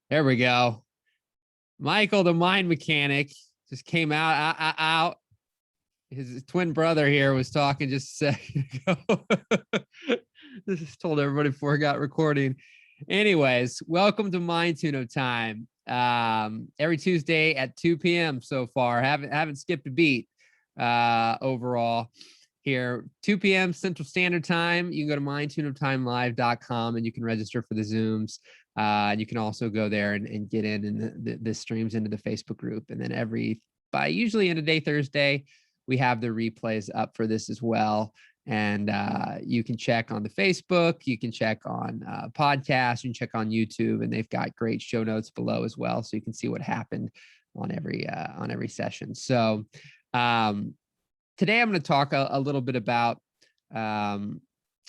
There we go. Michael, the mind mechanic, just came out. His twin brother here was talking just a second ago. This is told everybody before I got recording. Anyways, welcome to Mind Tune of Time. Every Tuesday at 2 p.m. so far. Haven't skipped a beat overall here. 2 p.m. Central Standard Time. You can go to mindtuneoftimelive.com and you can register for the Zooms. And you can also go there and get in, and the streams into the Facebook group. And then by usually end of day Thursday, we have the replays up for this as well. And you can check on the Facebook, you can check on podcasts, you can check on YouTube, and they've got great show notes below as well, so you can see what happened on every session. So today I'm going to talk a little bit about.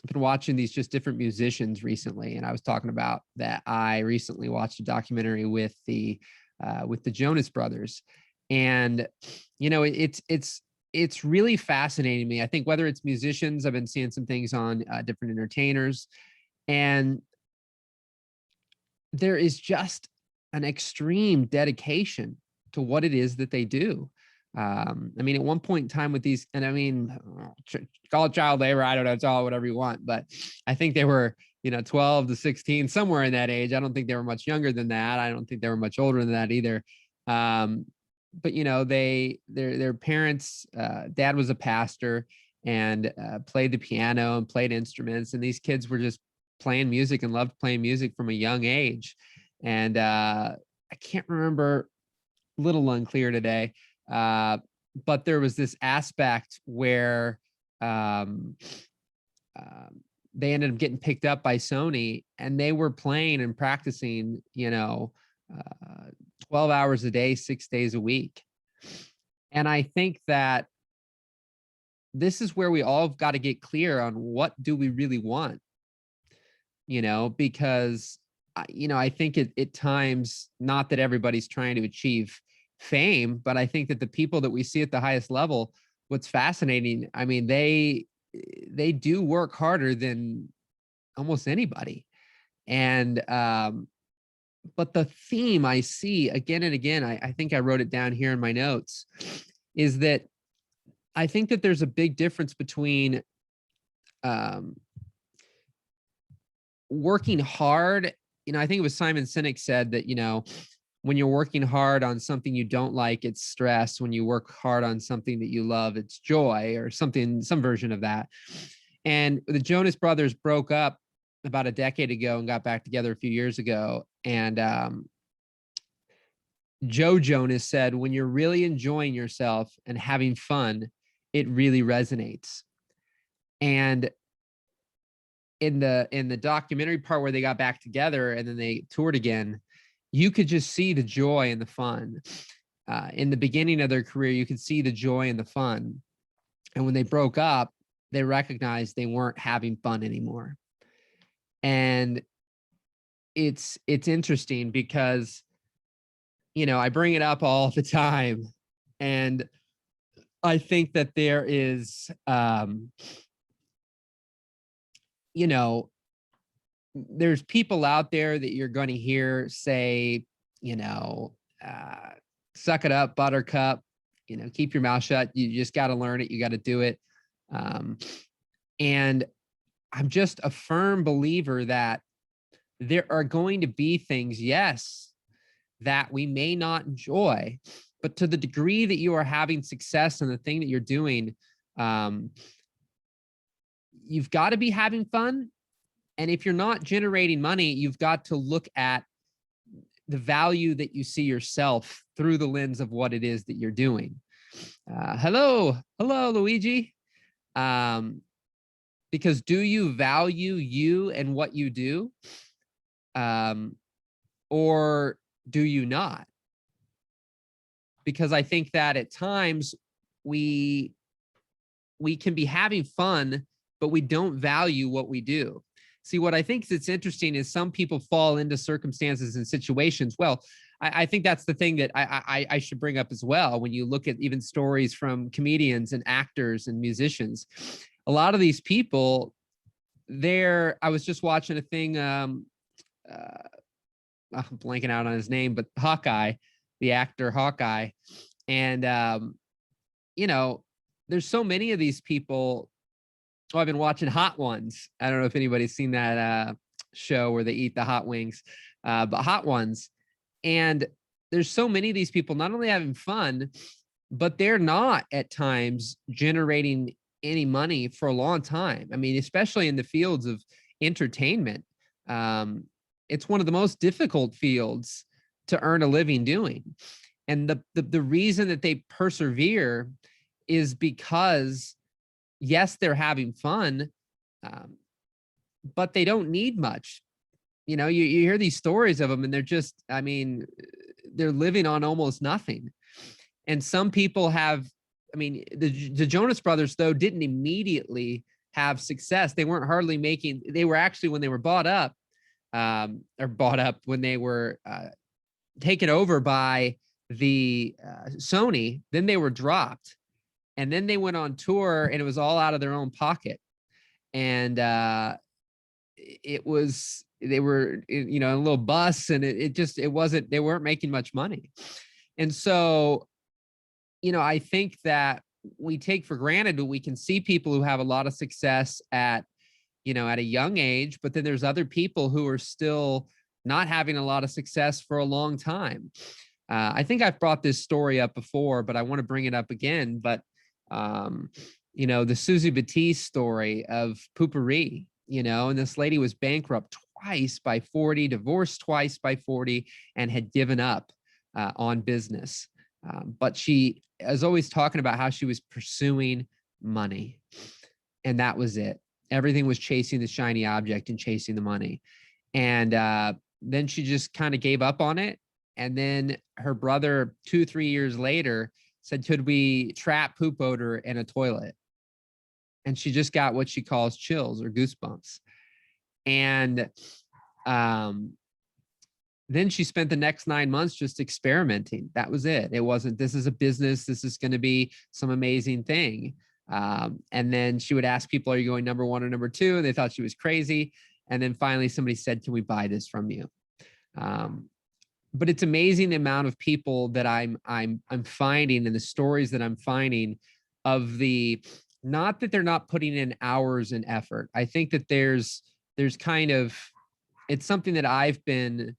I've been watching these just different musicians recently, and I was talking about that I recently watched a documentary with the Jonas Brothers, and you know it's really fascinating me. I think whether it's musicians, I've been seeing some things on different entertainers, and there is just an extreme dedication to what it is that they do. I mean, at one point in time with these, and I mean, call it child labor, I don't know, it's all whatever you want, but I think they were, 12 to 16, somewhere in that age. I don't think they were much younger than that. I don't think they were much older than that either. But their parents, dad was a pastor and played the piano and played instruments, and these kids were just playing music and loved playing music from a young age. And I can't remember, a little unclear today, but there was this aspect where they ended up getting picked up by Sony, and they were playing and practicing 12 hours a day, 6 days a week. And I think that this is where we all got to get clear on what do we really want, because I think at times, not that everybody's trying to achieve fame, but I think that the people that we see at the highest level, what's fascinating, I mean, they do work harder than almost anybody. And but the theme I see again and again, I think I wrote it down here in my notes, is that I think that there's a big difference between working hard. I think it was Simon Sinek said that, when you're working hard on something you don't like, it's stress. When you work hard on something that you love, it's joy, or something, some version of that. And the Jonas Brothers broke up about a decade ago and got back together a few years ago. And Joe Jonas said, when you're really enjoying yourself and having fun, it really resonates. And in the documentary part where they got back together and then they toured again, you could just see the joy and the fun. In the beginning of their career, you could see the joy and the fun. And when they broke up, they recognized they weren't having fun anymore. And it's interesting because, I bring it up all the time. And I think that there is, there's people out there that you're going to hear say, suck it up, buttercup, keep your mouth shut. You just got to learn it. You got to do it. And I'm just a firm believer that there are going to be things, yes, that we may not enjoy, but to the degree that you are having success in the thing that you're doing, you've got to be having fun. And if you're not generating money, you've got to look at the value that you see yourself through the lens of what it is that you're doing. Hello, Luigi. Because do you value you and what you do? Or do you not? Because I think that at times we can be having fun, but we don't value what we do. See, what I think that's interesting is some people fall into circumstances and situations. Well, I think that's the thing that I should bring up as well. When you look at even stories from comedians and actors and musicians, a lot of these people, I was just watching a thing I'm blanking out on his name, but Hawkeye, the actor Hawkeye. And, you know, there's so many of these people. Oh, I've been watching Hot Ones. I don't know if anybody's seen that show where they eat the hot wings, but Hot Ones. And there's so many of these people not only having fun, but they're not at times generating any money for a long time. I mean, especially in the fields of entertainment. It's one of the most difficult fields to earn a living doing. And the reason that they persevere is because, yes, they're having fun, but they don't need much. You know, you hear these stories of them and they're just, I mean, they're living on almost nothing. And some people have, I mean, the Jonas Brothers, though, didn't immediately have success. They weren't hardly making, they were actually, when they were bought up, when they were taken over by the Sony, then they were dropped. And then they went on tour and it was all out of their own pocket. And it was, they were, you know, in a little bus, and it wasn't, they weren't making much money. And so, you know, I think that we take for granted that we can see people who have a lot of success at, you know, at a young age, but then there's other people who are still not having a lot of success for a long time. I think I've brought this story up before, but I want to bring it up again. But, you know, the Susie Batiste story of Poopery, you know, and this lady was bankrupt twice by 40, divorced twice by 40, and had given up on business. But she is always talking about how she was pursuing money. And that was it. Everything was chasing the shiny object and chasing the money. And then she just kind of gave up on it. And then her brother, 2-3 years later, said, could we trap poop odor in a toilet? And she just got what she calls chills or goosebumps. And then she spent the next 9 months just experimenting. That was it. It wasn't, this is a business, this is going to be some amazing thing. And then she would ask people, are you going number 1 or number 2? And they thought she was crazy. And then finally somebody said, can we buy this from you? But it's amazing the amount of people that I'm finding, and the stories that I'm finding of the, not that they're not putting in hours and effort. I think that there's kind of, it's something that I've been,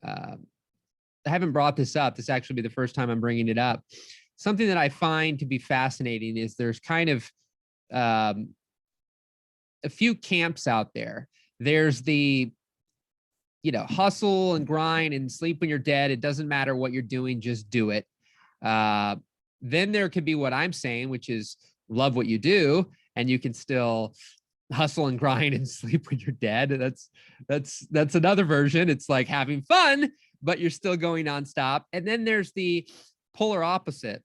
I haven't brought this up. This actually be the first time I'm bringing it up. Something that I find to be fascinating is there's kind of a few camps out there. There's the, you know, hustle and grind and sleep when you're dead. It doesn't matter what you're doing, just do it. Then there could be what I'm saying, which is love what you do, and you can still hustle and grind and sleep when you're dead. That's another version. It's like having fun, but you're still going nonstop. And then there's the polar opposite.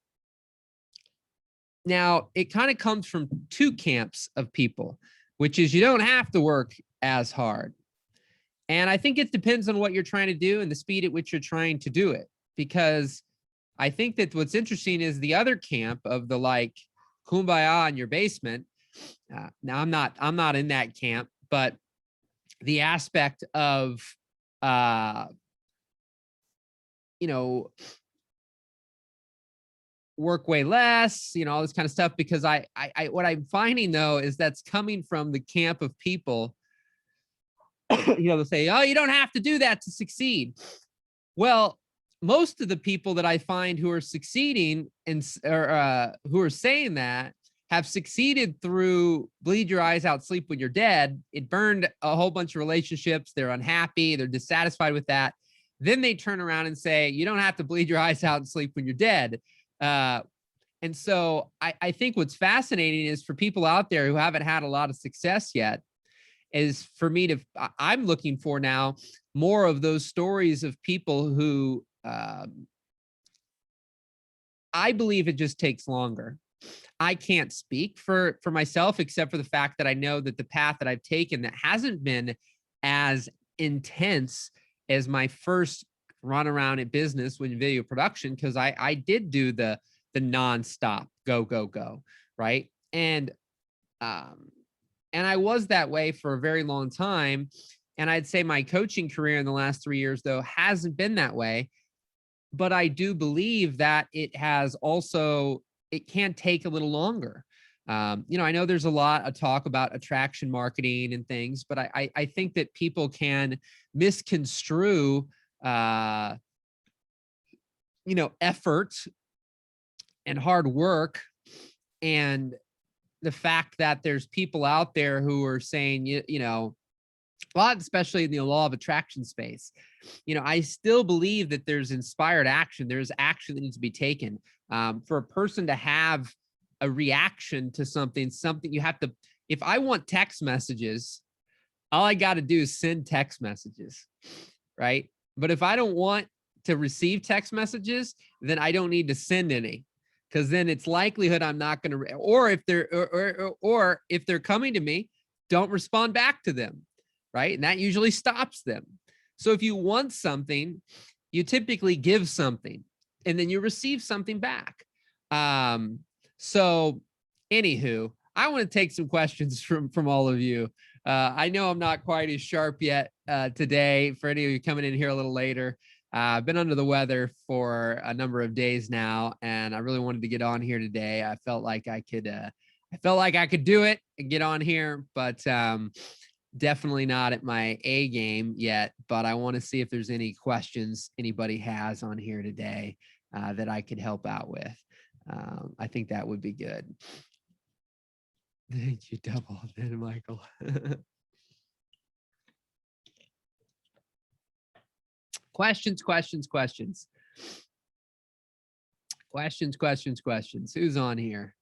Now, it kind of comes from two camps of people, which is you don't have to work as hard. And I think it depends on what you're trying to do and the speed at which you're trying to do it. Because I think that what's interesting is the other camp of the like kumbaya in your basement. Now I'm not in that camp, but the aspect of, you know, work way less, you know, all this kind of stuff, because I what I'm finding though is that's coming from the camp of people, you know, they'll say, oh, you don't have to do that to succeed. Well, most of the people that I find who are succeeding and who are saying that have succeeded through bleed your eyes out, sleep when you're dead. It burned a whole bunch of relationships. They're unhappy. They're dissatisfied with that. Then they turn around and say, you don't have to bleed your eyes out and sleep when you're dead. And so I think what's fascinating is for people out there who haven't had a lot of success yet, is for me to, I'm looking for now more of those stories of people who, I believe it just takes longer. I can't speak for myself, except for the fact that I know that the path that I've taken that hasn't been as intense as my first run around at business with video production, because I did do the nonstop go, right? And I was that way for a very long time. And I'd say my coaching career in the last 3 years, though, hasn't been that way. But I do believe that it can take a little longer. I know there's a lot of talk about attraction marketing and things, but I think that people can misconstrue, effort and hard work, and the fact that there's people out there who are saying, a lot, especially in the law of attraction space. I still believe that there's inspired action. There's action that needs to be taken. For a person to have a reaction to something you have to, if I want text messages, all I got to do is send text messages, right? But if I don't want to receive text messages, then I don't need to send any, because then it's likelihood I'm not going to, or if they're coming to me, don't respond back to them, right? And that usually stops them. So if you want something, you typically give something, and then you receive something back. So anywho, I want to take some questions from all of you. I know I'm not quite as sharp yet today for any of you coming in here a little later. I've been under the weather for a number of days now, and I really wanted to get on here today. I felt like I could do it and get on here, but definitely not at my A game yet. But I want to see if there's any questions anybody has on here today that I could help out with. I think that would be good. Thank you, double then, Michael. Questions. Who's on here?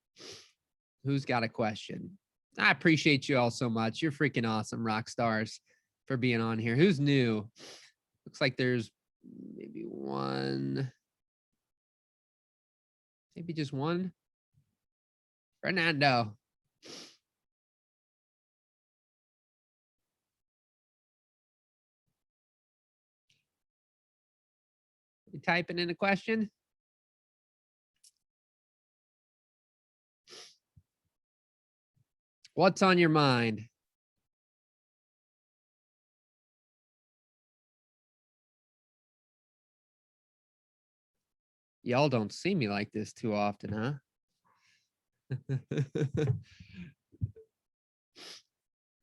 Who's got a question? I appreciate you all so much. You're freaking awesome, rock stars, for being on here. Who's new? Looks like there's maybe one. Maybe just one. Fernando. You typing in a question? What's on your mind? Y'all don't see me like this too often, huh?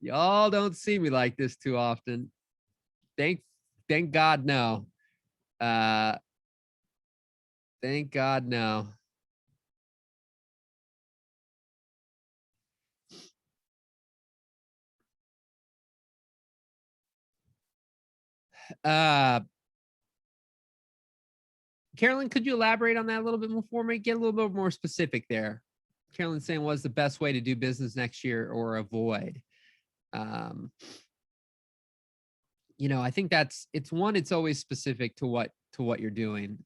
Y'all don't see me like this too often. Thank God, no. Thank God, no. Carolyn, could you elaborate on that a little bit more for me? Get a little bit more specific there. Carolyn's saying, what's the best way to do business next year or avoid? I think it's always specific to what you're doing.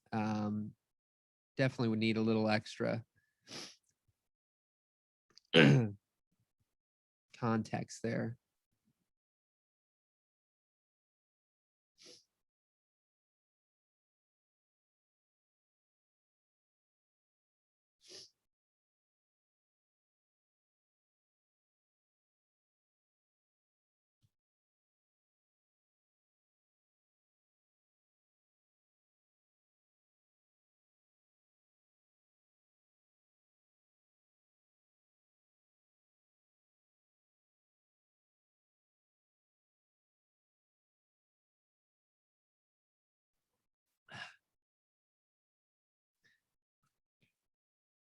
Definitely would need a little extra context there.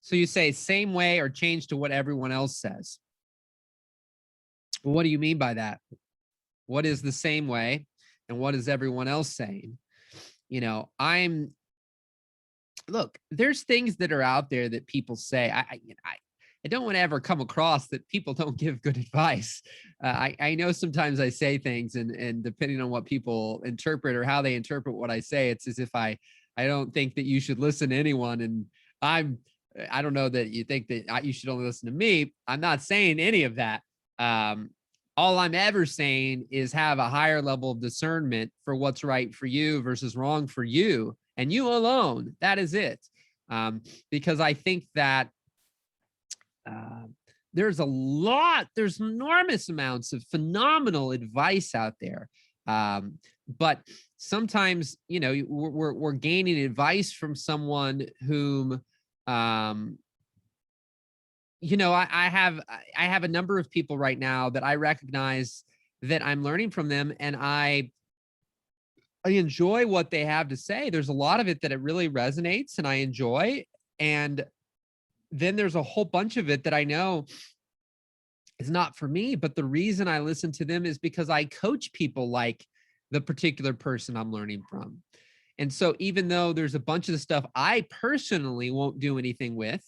So you say same way or change to what everyone else says. What do you mean by that? What is the same way and what is everyone else saying? Look, there's things that are out there that people say. I don't want to ever come across that people don't give good advice. I know sometimes I say things and depending on what people interpret or how they interpret what I say, it's as if I don't think that you should listen to anyone. And I don't know that you think that you should only listen to me. I'm not saying any of that. All I'm ever saying is have a higher level of discernment for what's right for you versus wrong for you and you alone. That is it. Because I think that there's enormous amounts of phenomenal advice out there But sometimes, you know, we're gaining advice from someone whom, you know, I have a number of people right now that I recognize that I'm learning from them, and I enjoy what they have to say. There's a lot of it that it really resonates and I enjoy. And then there's a whole bunch of it that I know is not for me. But the reason I listen to them is because I coach people like the particular person I'm learning from. And so even though there's a bunch of the stuff I personally won't do anything with,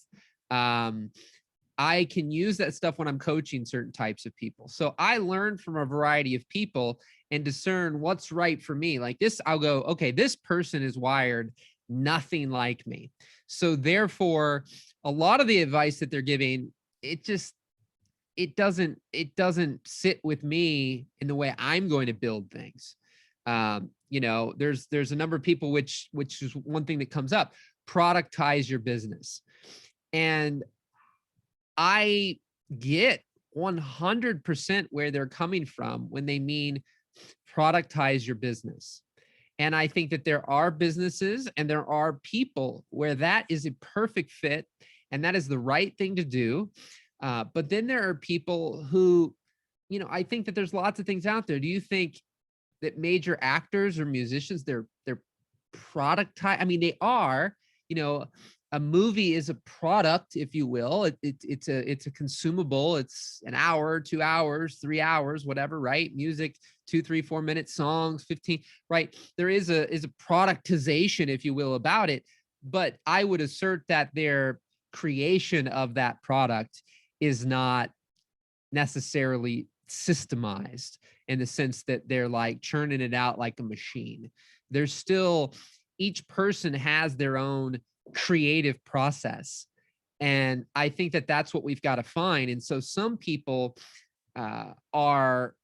I can use that stuff when I'm coaching certain types of people. So I learn from a variety of people and discern what's right for me. Like this, I'll go, okay, this person is wired nothing like me. So therefore, a lot of the advice that they're giving, it doesn't sit with me in the way I'm going to build things. You know, there's a number of people, which is one thing that comes up: productize your business. And I get 100% where they're coming from when they mean productize your business. And I think that there are businesses and there are people where that is a perfect fit and that is the right thing to do. But then there are people who, you know, I think that there's lots of things out there. Do you think that major actors or musicians, they're productize? I mean, they are, you know, a movie is a product, if you will. It's a consumable. It's an hour, 2 hours, 3 hours, whatever, right? Music, 2, 3, 4 minute songs, 15, right? There is a productization, if you will, about it. But I would assert that their creation of that product is not necessarily systemized in the sense that they're like churning it out like a machine. There's still, each person has their own creative process. And I think that that's what we've got to find. And so some people are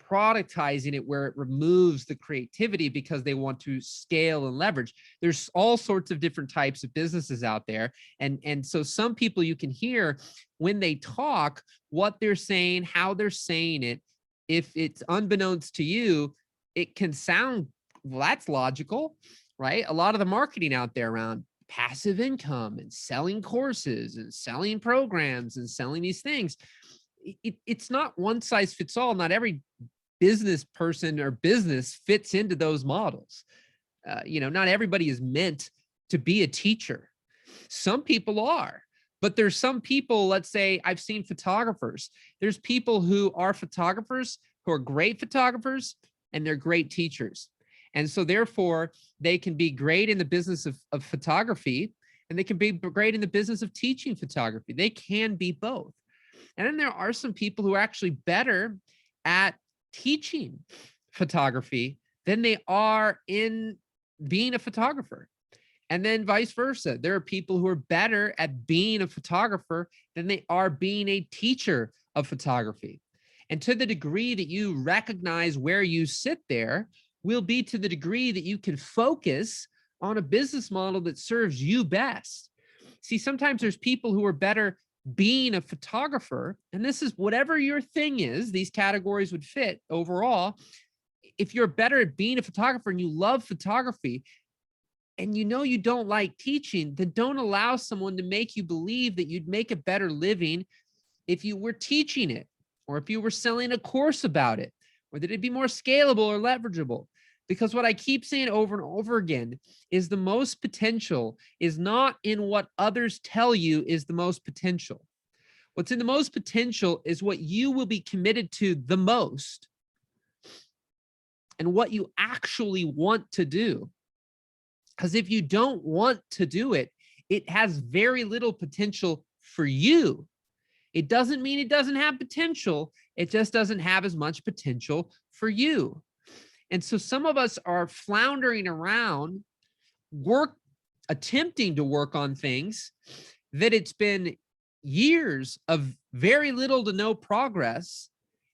productizing it where it removes the creativity because they want to scale and leverage. There's all sorts of different types of businesses out there. And so some people, you can hear when they talk, what they're saying, how they're saying it. If it's unbeknownst to you, it can sound, well, that's logical, right? A lot of the marketing out there around passive income and selling courses and selling programs and selling these things, it's not one size fits all. Not every business person or business fits into those models. You know, not everybody is meant to be a teacher. Some people are, but there's some people, let's say I've seen photographers. There's people who are photographers who are great photographers and they're great teachers. And so therefore they can be great in the business of photography and they can be great in the business of teaching photography. They can be both. And then there are some people who are actually better at teaching photography than they are in being a photographer. And then vice versa. There are people who are better at being a photographer than they are being a teacher of photography. And to the degree that you recognize where you sit there will be to the degree that you can focus on a business model that serves you best. See, sometimes there's people who are better being a photographer, and this is whatever your thing is, these categories would fit overall. If you're better at being a photographer and you love photography and you know you don't like teaching, then don't allow someone to make you believe that you'd make a better living if you were teaching it, or if you were selling a course about it, or that it'd be more scalable or leverageable. Because what I keep saying over and over again is the most potential is not in what others tell you is the most potential. What's in the most potential is what you will be committed to the most and what you actually want to do. Because if you don't want to do it, it has very little potential for you. It doesn't mean it doesn't have potential. It just doesn't have as much potential for you. And so some of us are floundering around, attempting to work on things that it's been years of very little to no progress,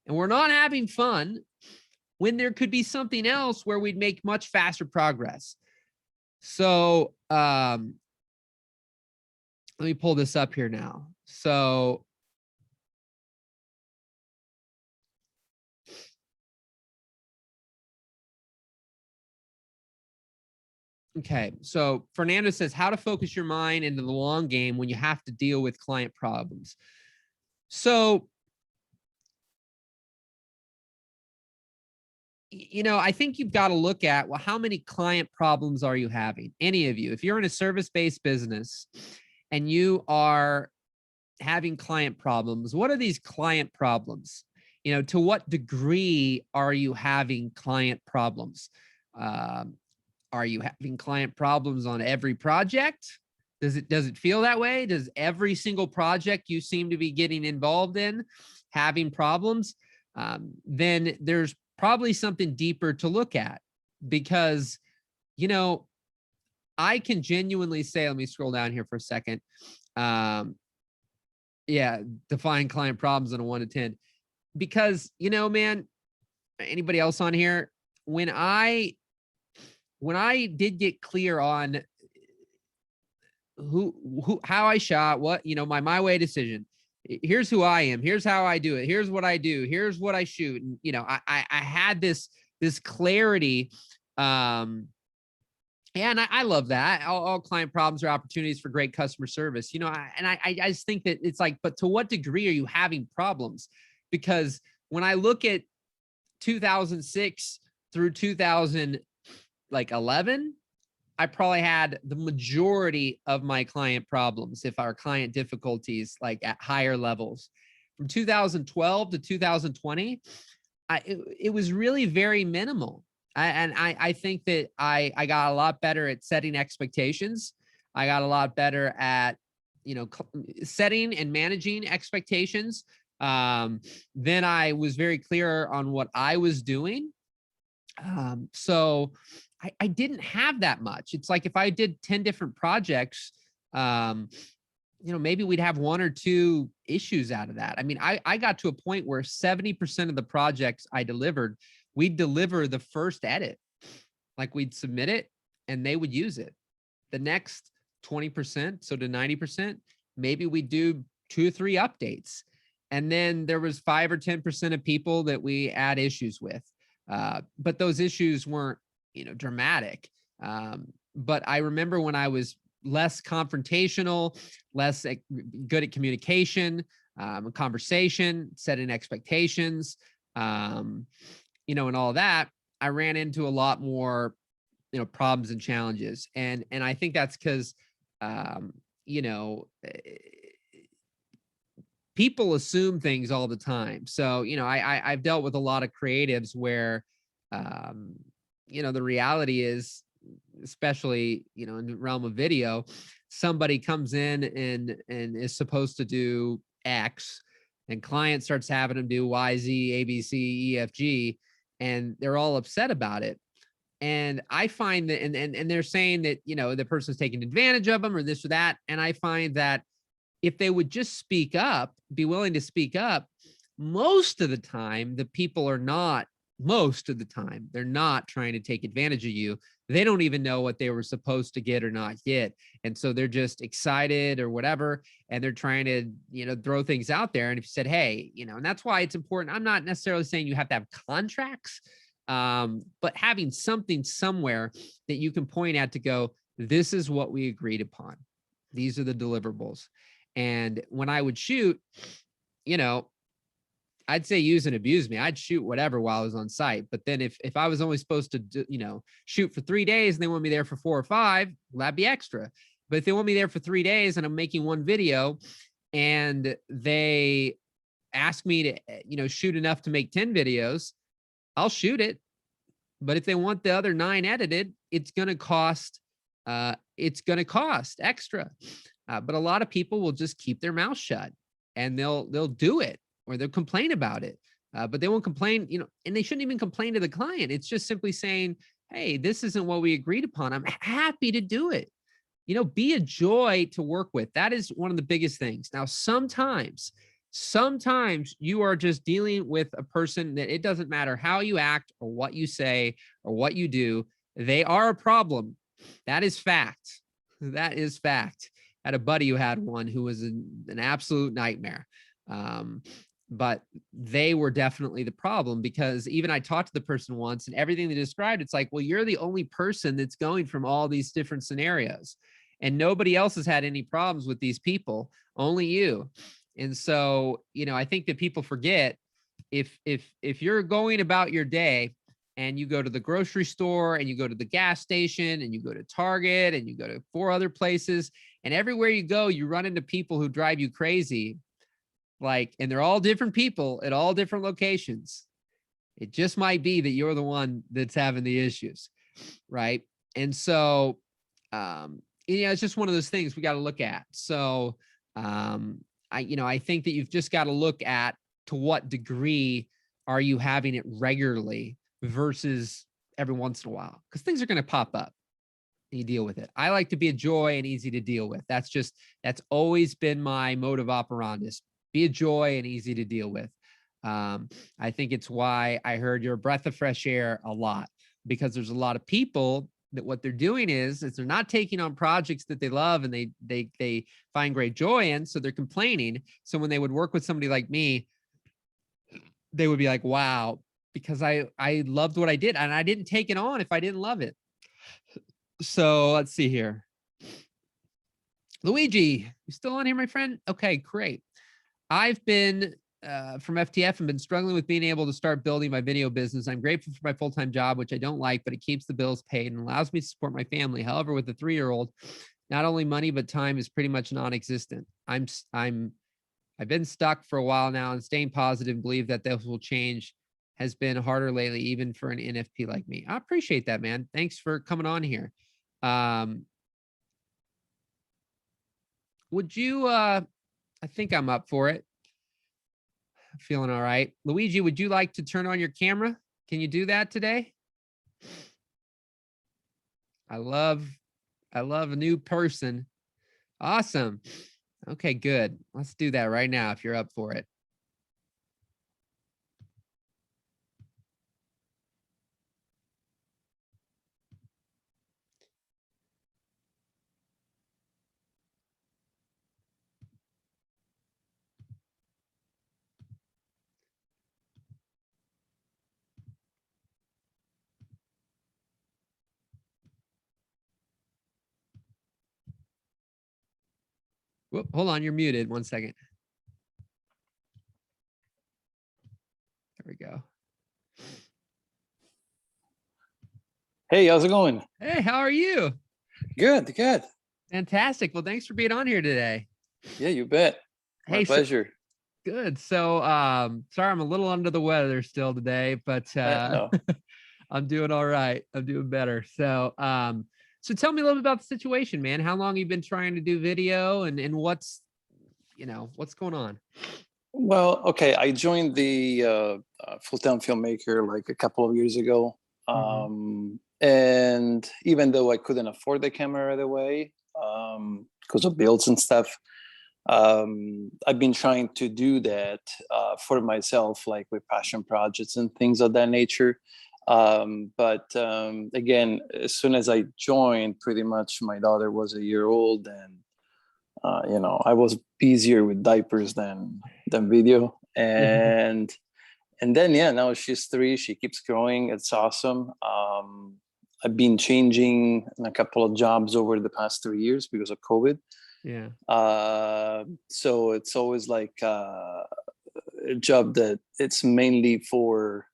and we're not having fun when there could be something else where we'd make much faster progress. So let me pull this up here now. So Okay. So Fernando says how to focus your mind into the long game when you have to deal with client problems. So, I think you've got to look at, well, how many client problems are you having? Any of you, if you're in a service-based business and you are having client problems, what are these client problems? To what degree are you having client problems? Are you having client problems on every project? Does it feel that way? Does every single project you seem to be getting involved in having problems? Then there's probably something deeper to look at, because I can genuinely say, let me scroll down here for a second. Yeah, define client problems on a 1 to 10, because man, anybody else on here, when I did get clear on how I shot, what, my way decision. Here's who I am. Here's how I do it. Here's what I do. Here's what I shoot. And I had this clarity. And I love that. All client problems are opportunities for great customer service. I just think that it's like, but to what degree are you having problems? Because when I look at 2006 through 2011, I probably had the majority of my client problems, if our client difficulties, like at higher levels. From 2012 to 2020, it was really very minimal. I think that I got a lot better at setting expectations. I got a lot better at, setting and managing expectations. Then I was very clear on what I was doing. So I didn't have that much. It's like if I did 10 different projects, maybe we'd have 1 or 2 issues out of that. I mean, I got to a point where 70% of the projects I delivered, we'd deliver the first edit. Like we'd submit it and they would use it. The next 20%, so to 90%, maybe we do 2 or 3 updates. And then there was 5 or 10% of people that we add issues with. But those issues weren't, dramatic. But I remember when I was less confrontational, less good at communication, conversation, setting expectations, and all that, I ran into a lot more, problems and challenges. And I think that's because, people assume things all the time. So, I've dealt with a lot of creatives where, the reality is, especially, in the realm of video, somebody comes in and is supposed to do X, and client starts having them do Y, Z, A, B, C, E, F, G, and they're all upset about it. And I find that, and they're saying that, the person's taking advantage of them or this or that. And I find that if they would just speak up, be willing to speak up, most of the time, they're not trying to take advantage of you. They don't even know what they were supposed to get or not get. And so they're just excited or whatever. And they're trying to, throw things out there. And if you said, hey, and that's why it's important. I'm not necessarily saying you have to have contracts, but having something somewhere that you can point at to go, this is what we agreed upon. These are the deliverables. And when I would shoot, I'd say use and abuse me. I'd shoot whatever while I was on site. But then if I was only supposed to do, shoot for 3 days and they want me there for 4 or 5, well, that'd be extra. But if they want me there for 3 days and I'm making 1 video and they ask me to, shoot enough to make 10 videos, I'll shoot it. But if they want the other 9 edited, it's going to cost extra. But a lot of people will just keep their mouth shut and they'll do it, or they'll complain about it. But they won't complain, and they shouldn't even complain to the client. It's just simply saying, hey, this isn't what we agreed upon. I'm happy to do it. Be a joy to work with. That is one of the biggest things. Now, sometimes you are just dealing with a person that it doesn't matter how you act or what you say or what you do. They are a problem. That is fact. That is fact. I had a buddy who had one who was an absolute nightmare. but they were definitely the problem, because even I talked to the person once and everything they described, it's like, well, you're the only person that's going from all these different scenarios and nobody else has had any problems with these people, only you. And so, I think that people forget, if you're going about your day and you go to the grocery store and you go to the gas station and you go to Target and you go to 4 other places, and everywhere you go, you run into people who drive you crazy, and they're all different people at all different locations. It just might be that you're the one that's having the issues, right? And so, it's just one of those things we got to look at. So, I think that you've just got to look at, to what degree are you having it regularly versus every once in a while, because things are going to pop up and you deal with it. I like to be a joy and easy to deal with. That's always been my mode of operandus. Be a joy and easy to deal with. I think it's why I heard you're a breath of fresh air a lot, because there's a lot of people that what they're doing is they're not taking on projects that they love and they find great joy in. So they're complaining. So when they would work with somebody like me, they would be like, wow, because I loved what I did and I didn't take it on if I didn't love it. So let's see here. Luigi, you still on here, my friend? Okay, great. I've been from FTF and been struggling with being able to start building my video business. I'm grateful for my full-time job, which I don't like, but it keeps the bills paid and allows me to support my family. However, with a 3-year-old, not only money, but time is pretty much non-existent. I've been stuck for a while now, and staying positive and believe that this will change has been harder lately, even for an NFP like me. I appreciate that, man. Thanks for coming on here. Would you, I think I'm up for it. Feeling all right. Luigi, would you like to turn on your camera? Can you do that today? I love a new person. Awesome. Okay, good. Let's do that right now if you're up for it. Whoop, hold on, you're muted. 1 second. There we go. Hey, how's it going? Hey, how are you? Good, good. Fantastic. Well, thanks for being on here today. Yeah, you bet. My pleasure. Good. So, sorry, I'm a little under the weather still today, but No. I'm doing all right. I'm doing better. So, so tell me a little bit about the situation, man. How long you been trying to do video, and what's going on? Well, okay, I joined the full-time filmmaker like a couple of years ago. And even though I couldn't afford the camera right away, because of bills and stuff, I've been trying to do that for myself, like with passion projects and things of that nature. But again, as soon as I joined, pretty much my daughter was a year old, and I was busier with diapers than video. And then now she's 3. She keeps growing. It's awesome. I've been changing a couple of jobs over the past 3 years because of COVID. Yeah. So it's always like a job that it's mainly for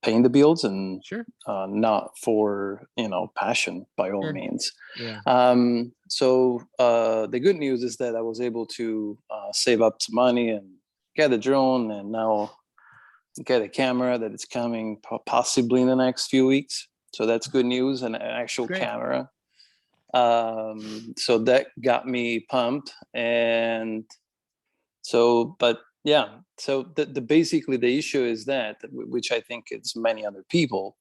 paying the bills and Sure. not for passion by all means. Yeah. So the good news is that I was able to save up some money and get a drone, and now get a camera that is coming possibly in the next few weeks. So that's good news, and an actual camera. So that got me pumped. And so, but yeah, so the basically the issue is that, which I think it's many other people,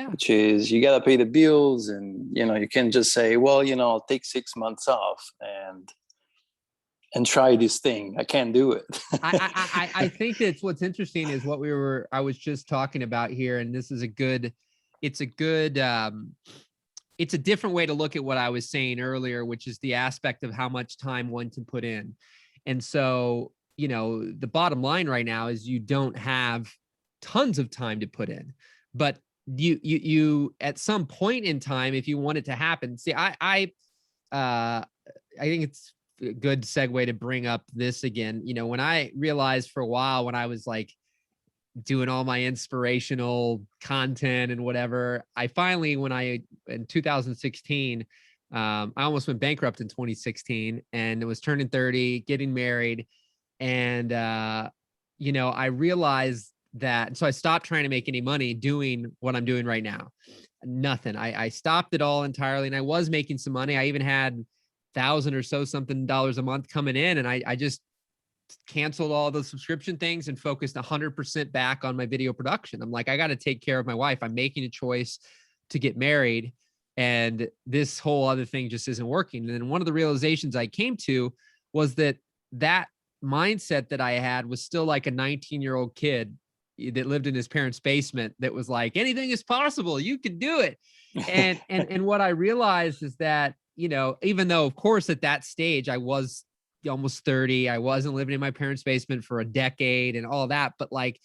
which is you got to pay the bills, and you can't just say, well, I'll take 6 months off and try this thing. I can't do it. I think that's what's interesting is what I was just talking about here, and this is it's a different way to look at what I was saying earlier, which is the aspect of how much time one can put in. And so the bottom line right now is you don't have tons of time to put in, but you at some point in time, if you want it to happen, see, I think it's a good segue to bring up this again. When I realized for a while, when I was like doing all my inspirational content and whatever, I finally, in 2016, I almost went bankrupt in 2016, and it was turning 30, getting married. And, I realized that, so I stopped trying to make any money doing what I'm doing right now. Nothing. I stopped it all entirely, and I was making some money. I even had $1,000 or so something dollars a month coming in, and I just canceled all the subscription things and focused 100% back on my video production. I'm like, I got to take care of my wife. I'm making a choice to get married, and this whole other thing just isn't working. And then one of the realizations I came to was that mindset that I had was still like a 19-year-old kid that lived in his parents' basement that was like, anything is possible, you can do it. And what I realized is that, even though of course at that stage I was almost 30, I wasn't living in my parents' basement for a decade and all that, but like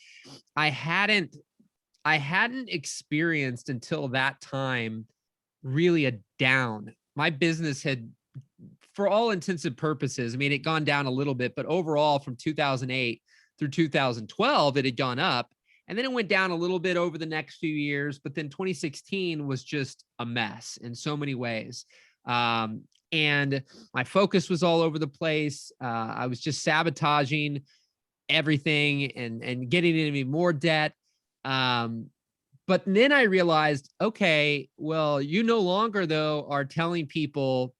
I hadn't experienced until that time really a down. My business had, for all intents and purposes, I mean, it gone down a little bit, but overall from 2008 through 2012, it had gone up. And then it went down a little bit over the next few years. But then 2016 was just a mess in so many ways. And my focus was all over the place. I was just sabotaging everything and getting into more debt. But then I realized, okay, well, you no longer, though, are telling people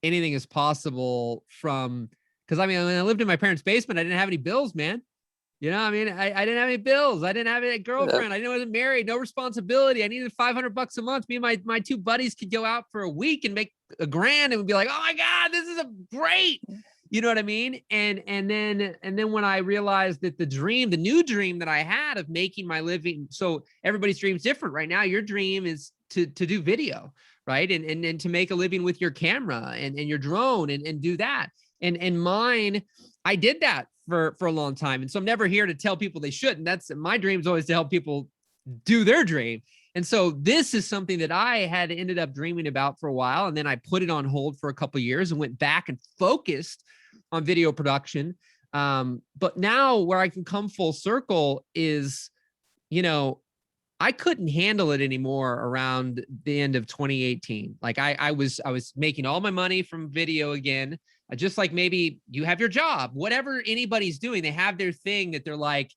anything is possible because I mean, when I lived in my parents' basement, I didn't have any bills, man. I mean, I didn't have any bills. I didn't have a girlfriend. I wasn't married, no responsibility. I needed $500 a month. Me and my two buddies could go out for a week and make $1,000 and would be like, oh my God, this is great. You know what I mean? And then when I realized that the new dream that I had of making my living, so everybody's dream is different right now. Your dream is to do video, right? And to make a living with your camera and your drone and do that. And mine, I did that for a long time. And so I'm never here to tell people they shouldn't. That's my dream is always to help people do their dream. And so this is something that I had ended up dreaming about for a while. And then I put it on hold for a couple of years and went back and focused on video production. But now where I can come full circle is, I couldn't handle it anymore around the end of 2018. Like I was making all my money from video again, just like maybe you have your job, whatever anybody's doing, they have their thing that they're like,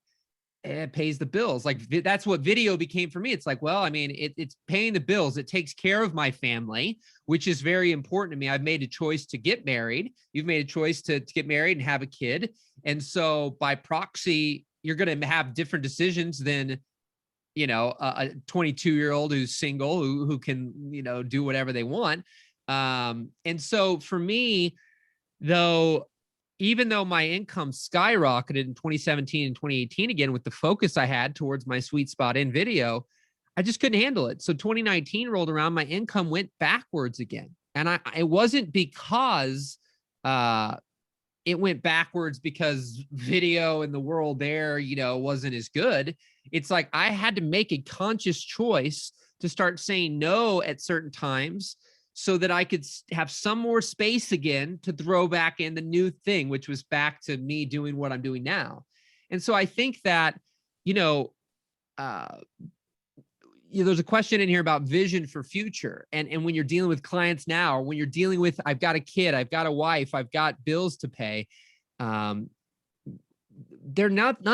it pays the bills. Like that's what video became for me. It's like, well, I mean, it's paying the bills. It takes care of my family, which is very important to me. I've made a choice to get married. You've made a choice to get married and have a kid. And so by proxy, you're going to have different decisions than, a 22-year-old who's single, who can, do whatever they want. And so for me, though, even though my income skyrocketed in 2017 and 2018, again, with the focus I had towards my sweet spot in video, I just couldn't handle it. So 2019 rolled around, my income went backwards again. And it wasn't because it went backwards because video in the world there, wasn't as good. It's like I had to make a conscious choice to start saying no at certain times so that I could have some more space again to throw back in the new thing, which was back to me doing what I'm doing now. And so I think that, there's a question in here about vision for future. And when you're dealing with clients now, or when you're dealing with, I've got a kid, I've got a wife, I've got bills to pay. None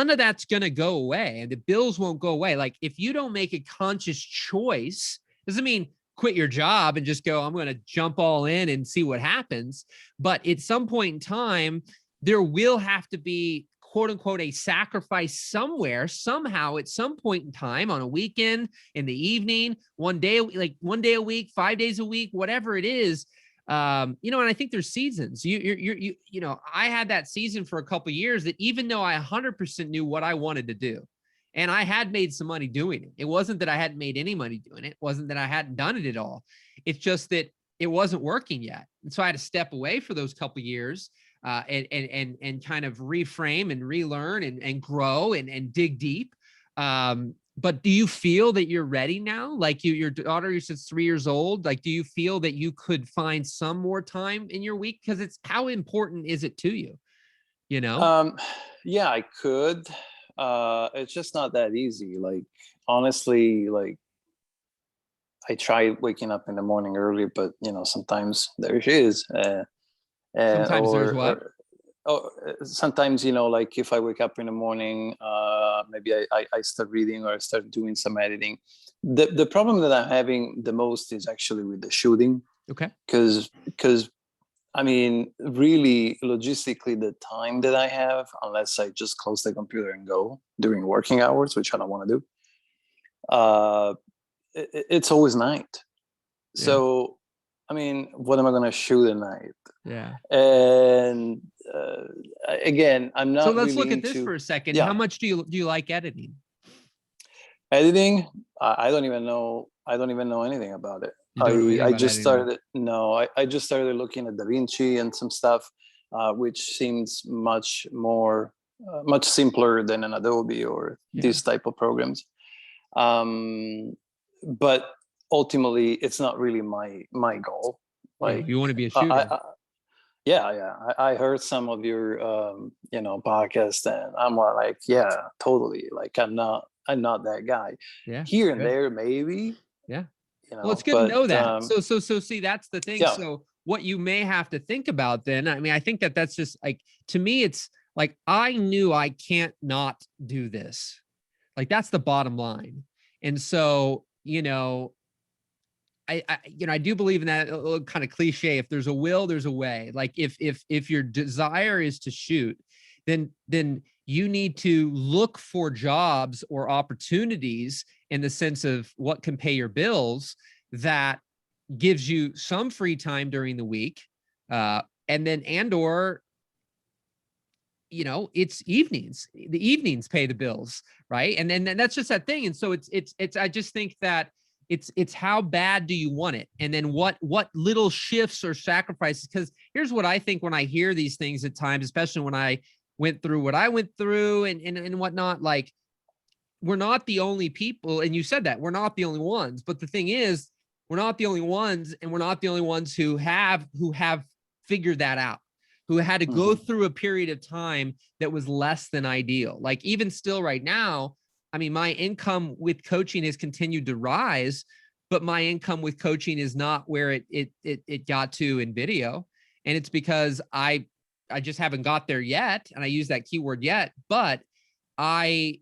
of that's going to go away, and the bills won't go away. Like if you don't make a conscious choice, doesn't mean quit your job and just go, I'm going to jump all in and see what happens. But at some point in time, there will have to be, quote unquote, a sacrifice somewhere, somehow, at some point in time, on a weekend, in the evening, one day a week, 5 days a week, whatever it is. And I think there's seasons. I had that season for a couple of years that even though I 100% knew what I wanted to do, and I had made some money doing it. It wasn't that I hadn't made any money doing it. It wasn't that I hadn't done it at all. It's just that it wasn't working yet. And so I had to step away for those couple of years. and kind of reframe and relearn and grow and dig deep. But do you feel that you're ready now? Like your daughter, you said 3 years old. Like, do you feel that you could find some more time in your week? Because it's, how important is it to you? You know? Yeah, I could. It's just not that easy. Like, honestly, like, I try waking up in the morning early, but sometimes there she is. Sometimes there's what? Sometimes, like if I wake up in the morning, maybe I start reading or I start doing some editing. The problem that I'm having the most is actually with the shooting. Okay. Because I mean, really, logistically, the time that I have, unless I just close the computer and go during working hours, which I don't want to do, it's always night. Yeah. So, I mean, what am I going to shoot at night? Yeah. And again, I'm not. So let's really look at this into, for a second. yeah. How much do you like editing? Editing? I don't even know. I don't even know anything about it. You don't know anything I about just editing? started. No, I just started looking at DaVinci and some stuff, which seems much more, much simpler than an Adobe or these type of programs. But ultimately, it's not really my goal. Like, you want to be a shooter. Yeah. I heard some of your podcast, and I'm like, yeah, totally. Like, I'm not that guy. Yeah. Here and there, maybe. Yeah. Well, it's good to know that. So see, that's the thing. Yeah. So what you may have to think about then, I mean, I think that's just like, to me, it's like, I knew I can't not do this. Like, that's the bottom line. And so, I do believe in that kind of cliche. If there's a will, there's a way. Like, if your desire is to shoot, then you need to look for jobs or opportunities in the sense of what can pay your bills, that gives you some free time during the week, or it's evenings. The evenings pay the bills, right? And then that's just that thing. And so it's. I just think that it's how bad do you want it, and then what little shifts or sacrifices. Because here's what I think when I hear these things at times, especially when I went through what I went through and whatnot. Like, we're not the only people, and you said that we're not the only ones. But the thing is, we're not the only ones, and we're not the only ones who have figured that out, who had to go through a period of time that was less than ideal. Like, even still right now, I mean, my income with coaching has continued to rise, but my income with coaching is not where it got to in video. And it's because I just haven't got there yet. And I use that keyword yet, but I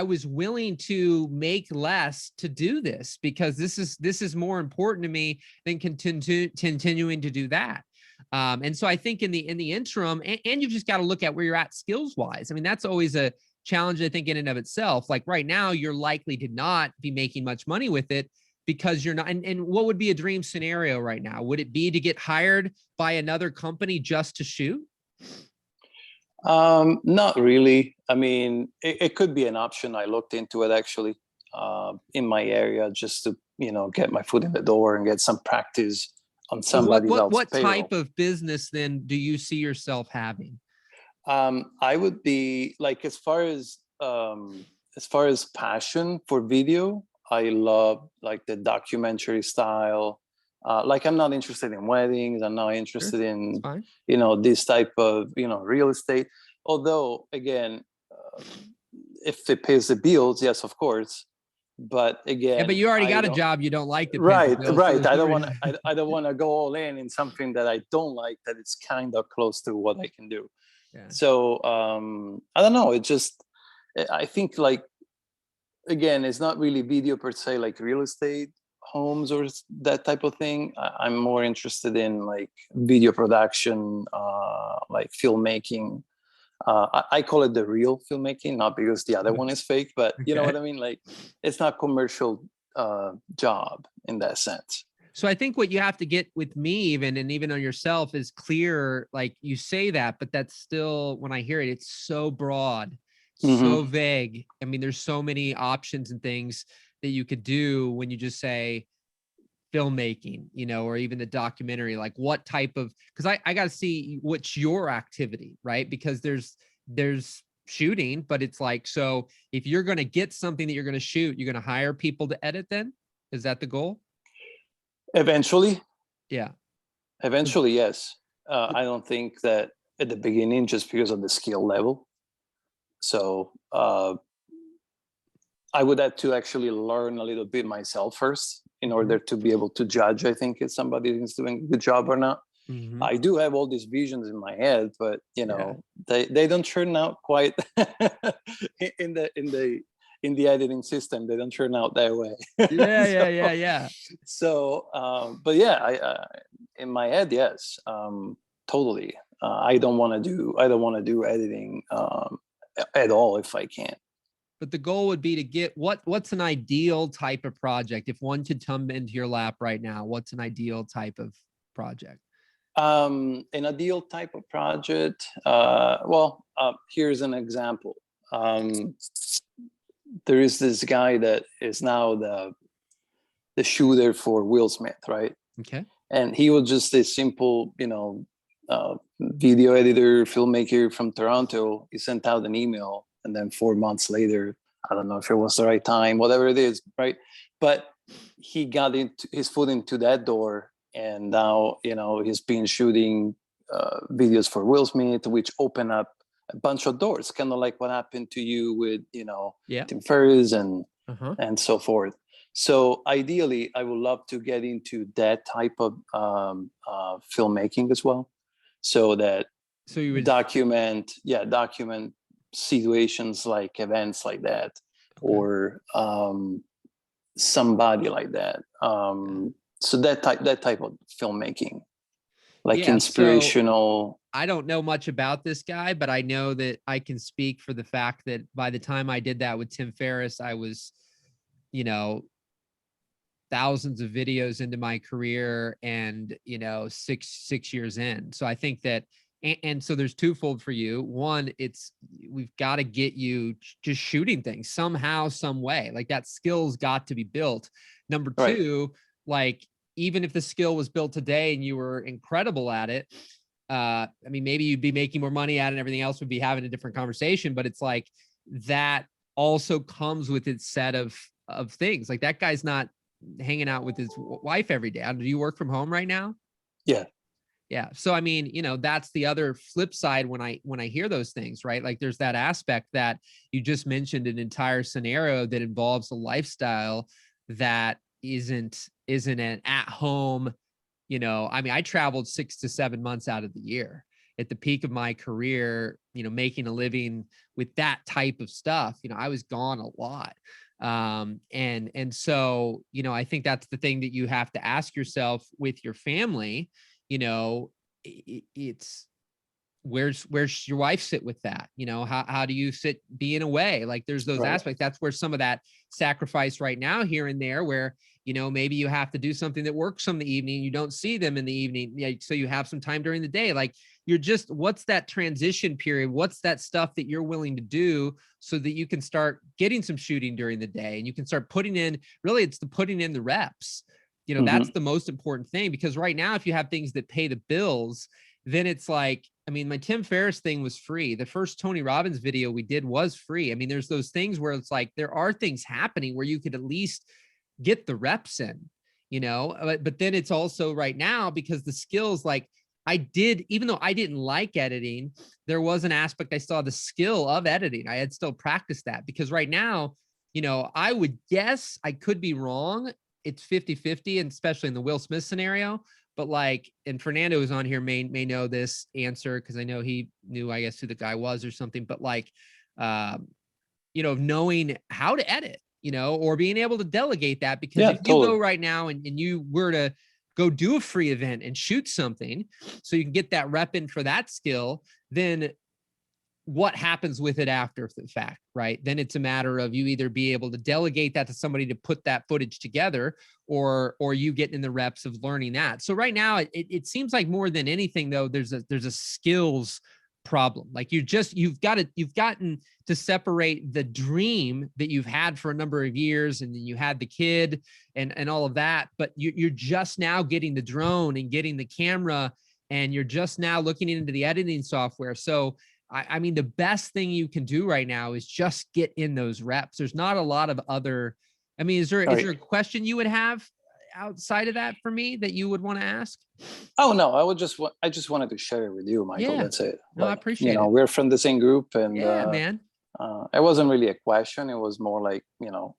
was willing to make less to do this, because this is more important to me than continuing to do that. And so I think in the interim, and you've just got to look at where you're at skills wise. I mean, that's always a challenge, I think, in and of itself. Like, right now, you're likely to not be making much money with it because you're not. And what would be a dream scenario right now? Would it be to get hired by another company just to shoot? Not really. I mean, it could be an option. I looked into it actually, in my area, just to get my foot in the door and get some practice on somebody else's what payroll. type of business then do you see yourself having? I would be like, as far as passion for video, I love like the documentary style. Like, I'm not interested in weddings. I'm not interested in this type of real estate. Although, again, if it pays the bills, yes, of course. But again, yeah, but you already got a job you don't like. Right. I don't want to. I don't want to go all in something that I don't like, that it's kind of close to what I can do. Yeah. So I don't know. It just, I think, like, again, it's not really video per se, like real estate, homes, or that type of thing. I'm more interested in like video production, like filmmaking. I call it the real filmmaking, not because the other one is fake, but you know what I mean? Like, it's not commercial job in that sense. So I think what you have to get with me, even on yourself, is clear. Like, you say that, but that's still, when I hear it, it's so broad, so vague. I mean, there's so many options and things that you could do when you just say, filmmaking, you know, or even the documentary, like what type of, because I got to see what's your activity, right? Because there's shooting, but it's like, so if you're going to get something that you're going to shoot, you're going to hire people to edit then? Is that the goal? Eventually, Yeah. eventually, yes. I don't think that at the beginning, just because of the skill level. So I would have to actually learn a little bit myself first in order to be able to judge, I think, if somebody is doing a good job or not. Mm-hmm. I do have all these visions in my head, but you know, Yeah. they don't turn out quite in the editing system. They don't turn out that way. Yeah, so, yeah. but yeah, I in my head, yes, totally. I don't want to do editing at all if I can. But the goal would be to get what's an ideal type of project? If one could come into your lap right now, what's an ideal type of project? An ideal type of project. Here's an example. There is this guy that is now the shooter for Will Smith, right? Okay. And he was just a simple, video editor, filmmaker from Toronto. He sent out an email, and then 4 months later, I don't know if it was the right time, whatever it is, right? But he got his foot into that door, and now he's been shooting videos for Will Smith, which open up a bunch of doors, kind of like what happened to you with Tim Ferriss and so forth. So ideally, I would love to get into that type of filmmaking as well, so that you would document situations like events like that, or somebody like that. So that type of filmmaking, like inspirational. So I don't know much about this guy, but I know that I can speak for the fact that by the time I did that with Tim Ferriss, I was, thousands of videos into my career and, 6 years in. So I think that, and so there's twofold for you. One, we've got to get you just shooting things somehow, some way. Like that skill's got to be built. Number two, like even if the skill was built today and you were incredible at it, maybe you'd be making more money at it and everything else would be having a different conversation. But it's like that also comes with its set of things. Like that guy's not hanging out with his wife every day. Do you work from home right now? Yeah. So that's the other flip side when I hear those things, right? Like there's that aspect that you just mentioned, an entire scenario that involves a lifestyle that isn't an at home. I traveled 6 to 7 months out of the year at the peak of my career, making a living with that type of stuff. I was gone a lot. And so, I think that's the thing that you have to ask yourself with your family. It's where's your wife sit with that? How do you sit being away? Like there's those aspects. That's where some of that sacrifice right now here and there, where maybe you have to do something that works on the evening, you don't see them in the evening, so you have some time during the day. Like what's that transition period? What's that stuff that you're willing to do so that you can start getting some shooting during the day and you can start putting in, really it's the putting in the reps. That's the most important thing, because right now, if you have things that pay the bills, then it's like, my Tim Ferriss thing was free. The first Tony Robbins video we did was free. There's those things where it's like, there are things happening where you could at least get the reps in, but then it's also right now, because the skills, like even though I didn't like editing, there was an aspect I saw the skill of editing. I had still practiced that, because right now, I would guess, I could be wrong, it's 50-50, and especially in the Will Smith scenario. But like, and Fernando is on here may know this answer, because I know he knew, I guess, who the guy was or something. But like, knowing how to edit, or being able to delegate that, because if you go right now and you were to go do a free event and shoot something, so you can get that rep in for that skill, then what happens with it after the fact, right? Then it's a matter of you either be able to delegate that to somebody to put that footage together, or you getting in the reps of learning that. So right now, it seems like more than anything, though, there's a skills problem. Like you've gotten to separate the dream that you've had for a number of years, and then you had the kid and all of that, but you're just now getting the drone and getting the camera, and you're just now looking into the editing software. So I mean, the best thing you can do right now is just get in those reps. There's not a lot of other, I mean, is there a question you would have outside of that for me that you would want to ask? Oh no, I just wanted to share it with you, Michael. Yeah. That's it. No, I appreciate it. We're from the same group, and Yeah, man. it wasn't really a question. It was more like,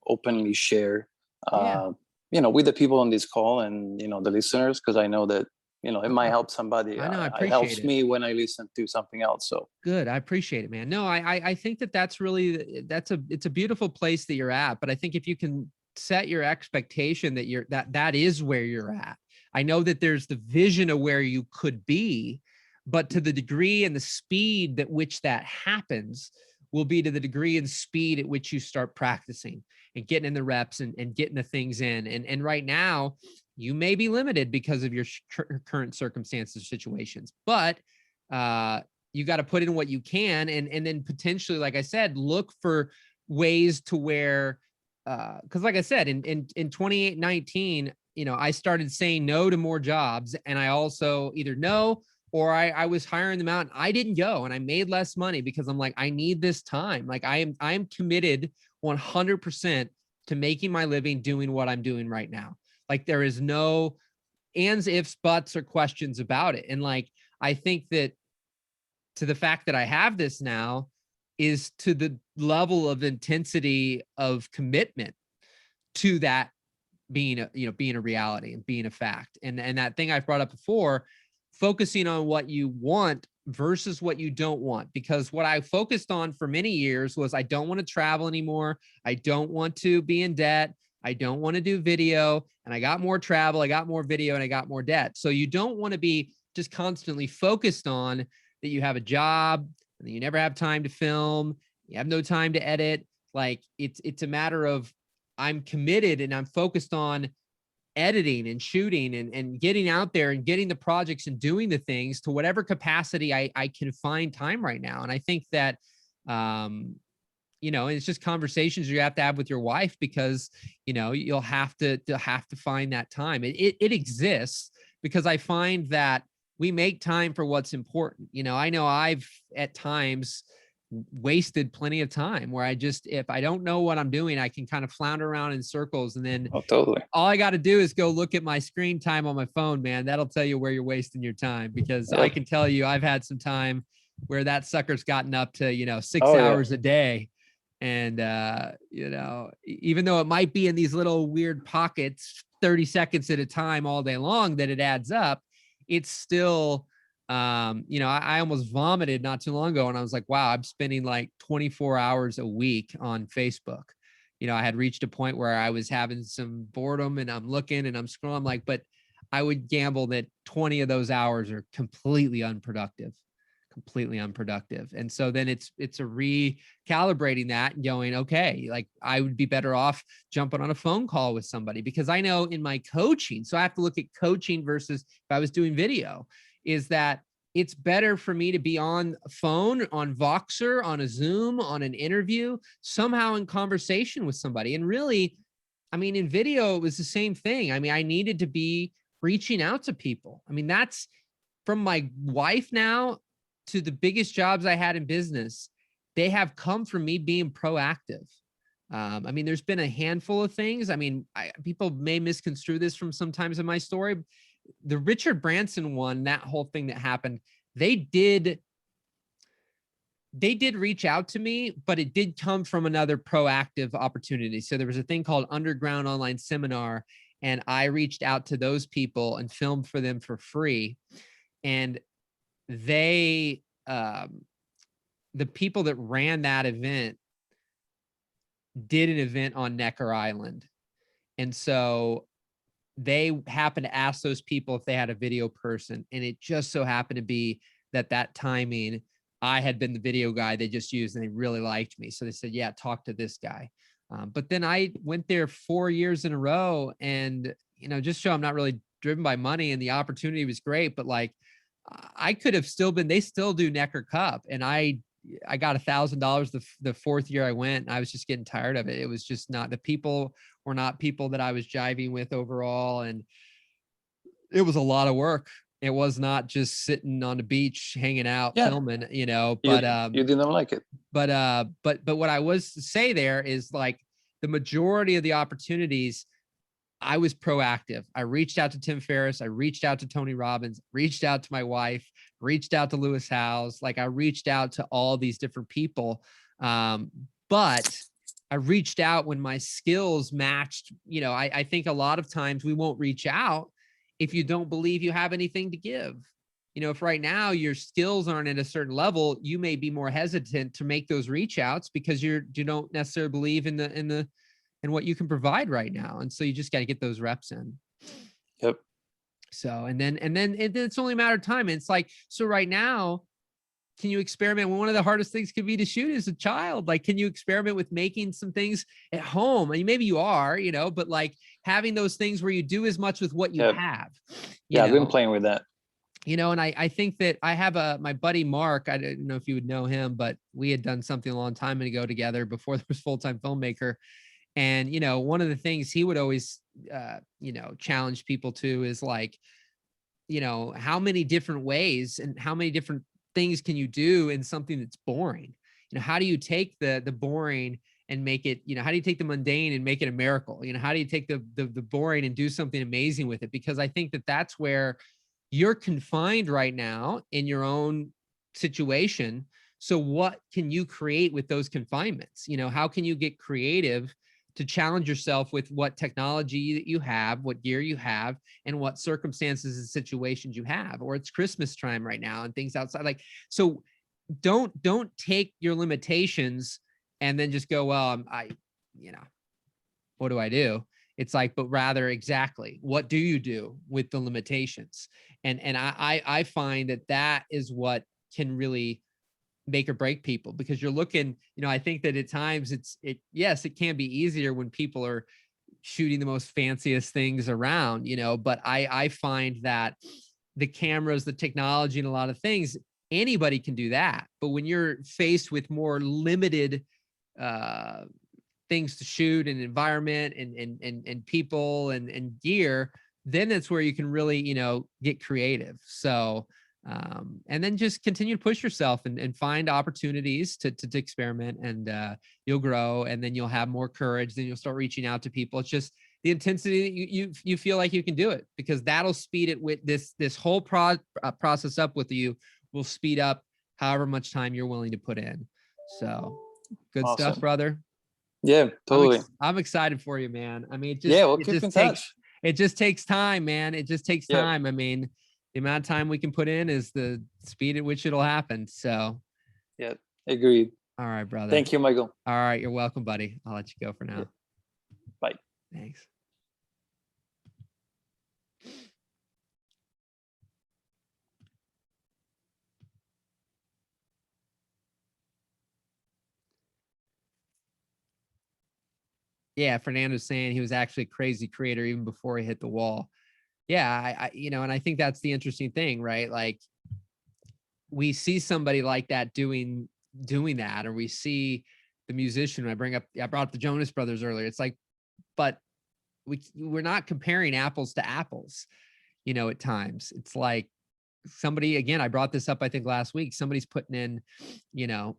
openly share, Yeah. with the people on this call and, the listeners, because I know that, it might help somebody. I know, I It appreciate helps it. me when I listen to something else. So Good. I appreciate it, man. No, I think that's really, it's a beautiful place that you're at. But I think if you can set your expectation that that is where you're at. I know that there's the vision of where you could be, but to the degree and the speed at which that happens will be to the degree and speed at which you start practicing and getting in the reps and getting the things in. And right now you may be limited because of your current circumstances, situations, but you got to put in what you can. And then potentially, like I said, look for ways to where, because like I said, in 2019, I started saying no to more jobs, and I also either no, or I was hiring them out and I didn't go, and I made less money because I'm like, I need this time. Like I am committed 100% to making my living doing what I'm doing right now. Like there is no ands, ifs, buts, or questions about it. And like, I think that to the fact that I have this now is to the level of intensity of commitment to that being a reality and being a fact. And that thing I've brought up before, focusing on what you want versus what you don't want. Because what I focused on for many years was I don't want to travel anymore. I don't want to be in debt. I don't want to do video. And I got more travel, I got more video, and I got more debt. So you don't want to be just constantly focused on that you have a job and you never have time to film, you have no time to edit. Like it's a matter of I'm committed and I'm focused on editing and shooting and getting out there and getting the projects and doing the things to whatever capacity I can find time right now. And I think that, it's just conversations you have to have with your wife, because, you'll have to find that time. It exists, because I find that we make time for what's important. I know I've at times wasted plenty of time where if I don't know what I'm doing, I can kind of flounder around in circles. And then totally. All I got to do is go look at my screen time on my phone, man. That'll tell you where you're wasting your time, because I can tell you, I've had some time where that sucker's gotten up to, 6 hours a day. And, even though it might be in these little weird pockets, 30 seconds at a time all day long, that it adds up, it's still, I almost vomited not too long ago, and I was like, wow, I'm spending like 24 hours a week on Facebook. I had reached a point where I was having some boredom, and I'm looking and I'm scrolling, like, but I would gamble that 20 of those hours are completely unproductive. And so then it's a recalibrating that and going, okay, like I would be better off jumping on a phone call with somebody, because I know in my coaching, so I have to look at coaching versus if I was doing video, is that it's better for me to be on a phone, on Voxer, on a Zoom, on an interview, somehow in conversation with somebody. And really, I mean, in video, it was the same thing. I mean, I needed to be reaching out to people. I mean, that's from my wife now to the biggest jobs I had in business. They have come from me being proactive. I mean, there's been a handful of things. I mean, people may misconstrue this from sometimes in my story. The Richard Branson one, that whole thing that happened, they did reach out to me, but it did come from another proactive opportunity. So there was a thing called Underground Online Seminar, and I reached out to those people and filmed for them for free. And they, the people that ran that event did an event on Necker Island. And so they happened to ask those people if they had a video person. And it just so happened to be that timing, I had been the video guy they just used, and they really liked me. So they said, yeah, talk to this guy. But then I went there 4 years in a row, and, just show I'm not really driven by money, and the opportunity was great. But like, I could have still been, they still do Necker Cup. And I got $1,000 the fourth year I went. And I was just getting tired of it. It was just not, the people were not people that I was jiving with overall. And it was a lot of work. It was not just sitting on the beach, hanging out, Yeah, filming, you know, you didn't like it. but what I was to say there is like the majority of the opportunities, I was proactive. I reached out to Tim Ferriss. I reached out to Tony Robbins, reached out to my wife, reached out to Lewis Howes. Like I reached out to all these different people. But I reached out when my skills matched. You know, I think a lot of times we won't reach out if you don't believe you have anything to give. You know, if right now your skills aren't at a certain level, you may be more hesitant to make those reach outs because you don't necessarily believe in and what you can provide right now. And so you just got to get those reps in. Yep. So, and then it's only a matter of time. And it's like, so right now, can you experiment? Well, one of the hardest things could be to shoot as a child. Like, can you experiment with making some things at home? I mean, maybe you are, you know, but like having those things where you do as much with what you have. Yeah, I've been playing with that. You know, and I think that I have my buddy Mark, I don't know if you would know him, but we had done something a long time ago together before there was full-time filmmaker. And, you know, one of the things he would always, you know, challenge people to is like, you know, how many different ways and how many different things can you do in something that's boring? You know, how do you take the boring and make it, you know, how do you take the mundane and make it a miracle? You know, how do you take the boring and do something amazing with it? Because I think that that's where you're confined right now in your own situation. So what can you create with those confinements? You know, how can you get creative to challenge yourself with what technology that you have, what gear you have, and what circumstances and situations you have? Or it's Christmas time right now and things outside. Like, so don't take your limitations and then just go, well, you know, what do I do? It's like, but rather exactly what do you do with the limitations? And I find that is what can really make or break people, because you're looking, you know, I think that at times yes, it can be easier when people are shooting the most fanciest things around, you know, but I find that the cameras, the technology, and a lot of things, anybody can do that. But when you're faced with more limited things to shoot and environment and people and gear, then that's where you can really, you know, get creative. So and then just continue to push yourself and find opportunities to experiment, and you'll grow, and then you'll have more courage. Then you'll start reaching out to people. It's just the intensity that you feel like you can do it, because that'll speed it with this whole process up with you will speed up however much time you're willing to put in. So good stuff, brother. Yeah, totally. I'm excited for you, man. I mean, we'll keep in touch. It just takes time, man. It just takes time. I mean, the amount of time we can put in is the speed at which it'll happen. So yeah, agreed. All right, brother. Thank you, Michael. All right, you're welcome, buddy. I'll let you go for now. Yeah. Bye. Thanks. Yeah, Fernando's saying he was actually a crazy creator even before he hit the wall. Yeah, I you know, and I think that's the interesting thing, right? Like we see somebody like that doing that, or we see the musician. I brought up the Jonas Brothers earlier. It's like, but we're not comparing apples to apples, you know, at times. It's like somebody, again, I brought this up, I think last week, somebody's putting in, you know,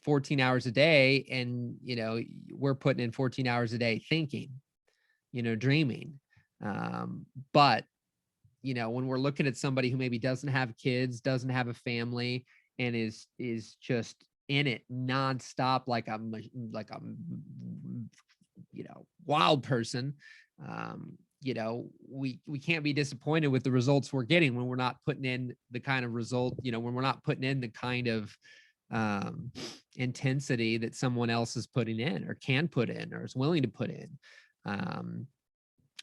14 hours a day, and, you know, we're putting in 14 hours a day thinking, you know, dreaming. But, you know, when we're looking at somebody who maybe doesn't have kids, doesn't have a family, and is just in it nonstop, like a you know, wild person, you know, we can't be disappointed with the results we're getting when we're not putting in the kind of result, you know, when we're not putting in the kind of intensity that someone else is putting in or can put in or is willing to put in.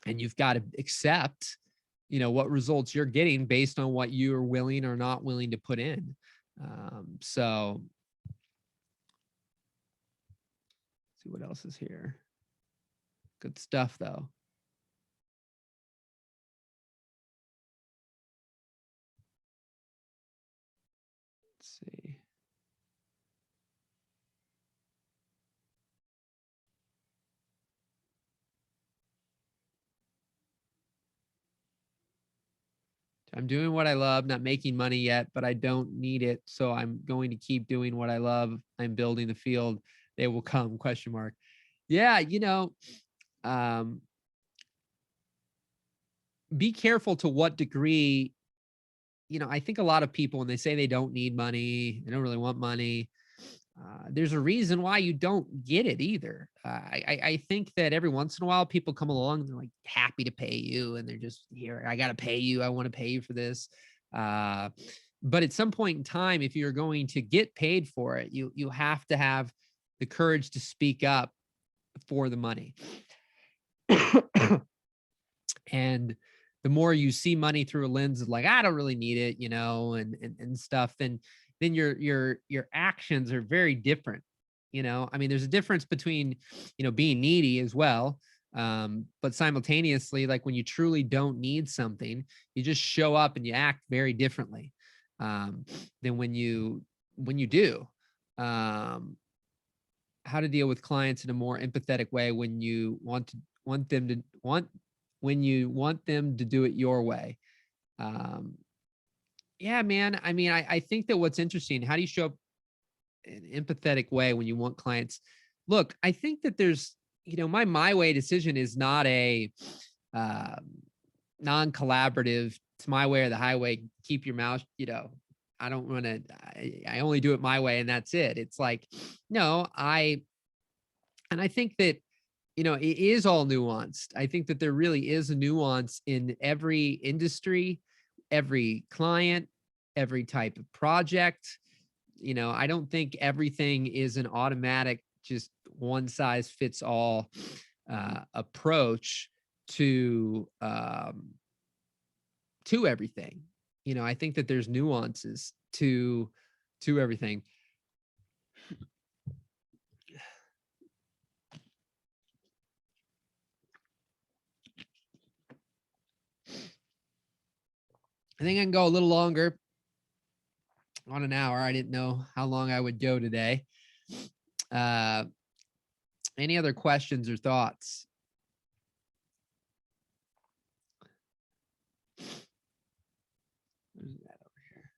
And you've got to accept, you know, what results you're getting based on what you're willing or not willing to put in. So let's see what else is here. Good stuff though. Let's see. I'm doing what I love, not making money yet, but I don't need it. So I'm going to keep doing what I love. I'm building the field. They will come, question mark. Yeah, be careful to what degree, I think a lot of people, when they say they don't need money, they don't really want money, there's a reason why you don't get it either. I think that every once in a while people come along and they're like happy to pay you and they're just here, I got to pay you. I want to pay you for this. But at some point in time, if you're going to get paid for it, you have to have the courage to speak up for the money. And the more you see money through a lens of like, I don't really need it, and stuff, then your actions are very different. I mean, there's a difference between, being needy as well. But simultaneously, like when you truly don't need something, you just show up and you act very differently than when you do. How to deal with clients in a more empathetic way when you want them to do it your way. Yeah, man. I mean, I think that what's interesting, how do you show up in an empathetic way when you want clients? Look, I think that there's, my way decision is not a non-collaborative, it's my way or the highway, keep your mouth, I don't want to, I only do it my way and that's it. It's like, no, I think that, it is all nuanced. I think that there really is a nuance in every industry, every client, every type of project. I don't think everything is an automatic, just one size fits all approach to everything. I think that there's nuances to everything. I think I can go a little longer on an hour. I didn't know how long I would go today. Any other questions or thoughts? Where's that over here?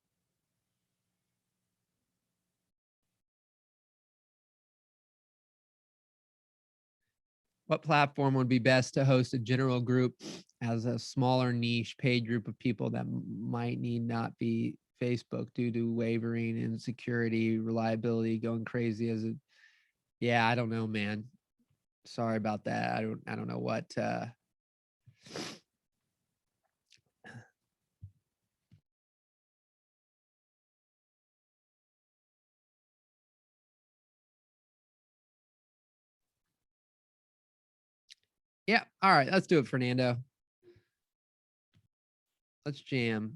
What platform would be best to host a general group as a smaller niche paid group of people that might need not be Facebook due to wavering and security, reliability, going crazy as a, yeah, I don't know, man. Sorry about that. I don't know what, yeah. All right. Let's do it, Fernando. Let's jam.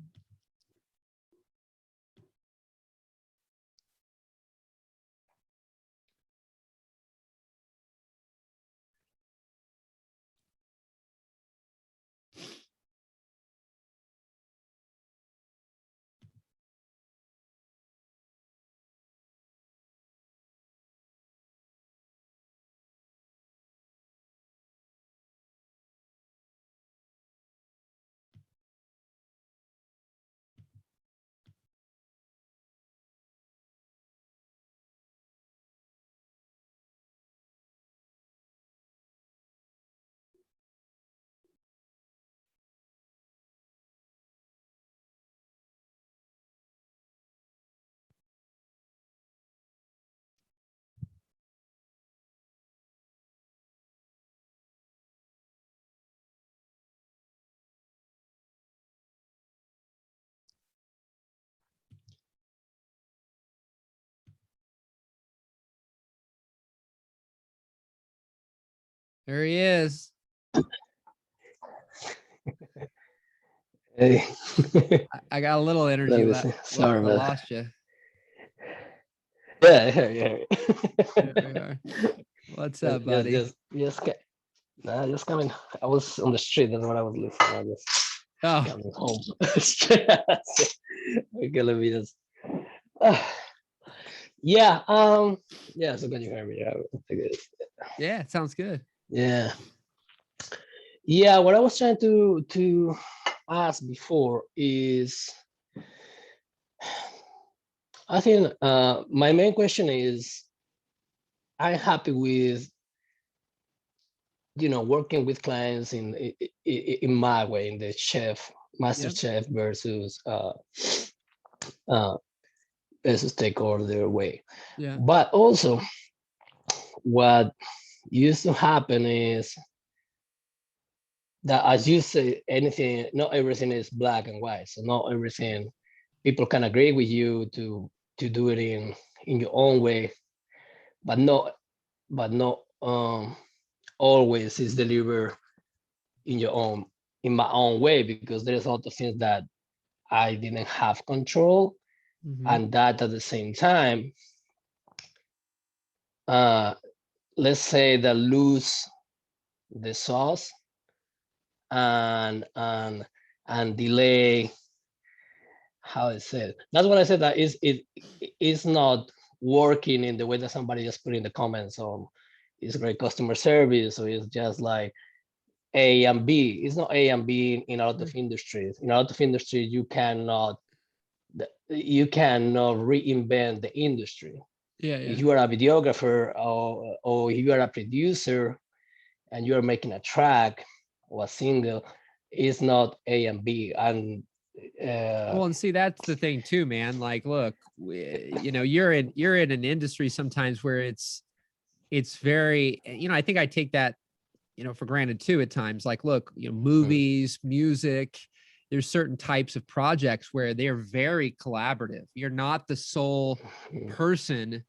There he is. Hey. I got a little energy left. Sorry, I man. lost you. Yeah. There we are. What's up, buddy? Just coming. I was on the street. That's what I was listening. I just Oh, coming home. We're gonna be just. Yeah. Yeah. So can you hear me? Yeah. I guess. Yeah, it sounds good. Yeah. Yeah. What I was trying to ask before is, I think my main question is, I'm happy with working with clients in my way, in the master Yep. chef uh versus stakeholder way. Yeah. But also, what used to happen is that, as you say, anything, not everything is black and white. So not everything people can agree with you to do it in your own way, but not always is delivered in my own way, because there's a lot of things that I didn't have control, Mm-hmm. and that at the same time, uh, let's say that lose the sauce and delay, how I said. That's what I said, that is not working in the way that somebody just put in the comments on, it's great customer service, so it's just like A and B. It's not A and B in a lot of industries. In a lot of industries, you cannot reinvent the industry. Yeah. If Yeah. you are a videographer, or if you are a producer and you are making a track or a single, it's not A and B. And Well, and see, that's the thing too, man. Like, look, you're in an industry sometimes where it's very, I think I take that, for granted too at times. Like, look, movies, music, there's certain types of projects where they're very collaborative. You're not the sole person.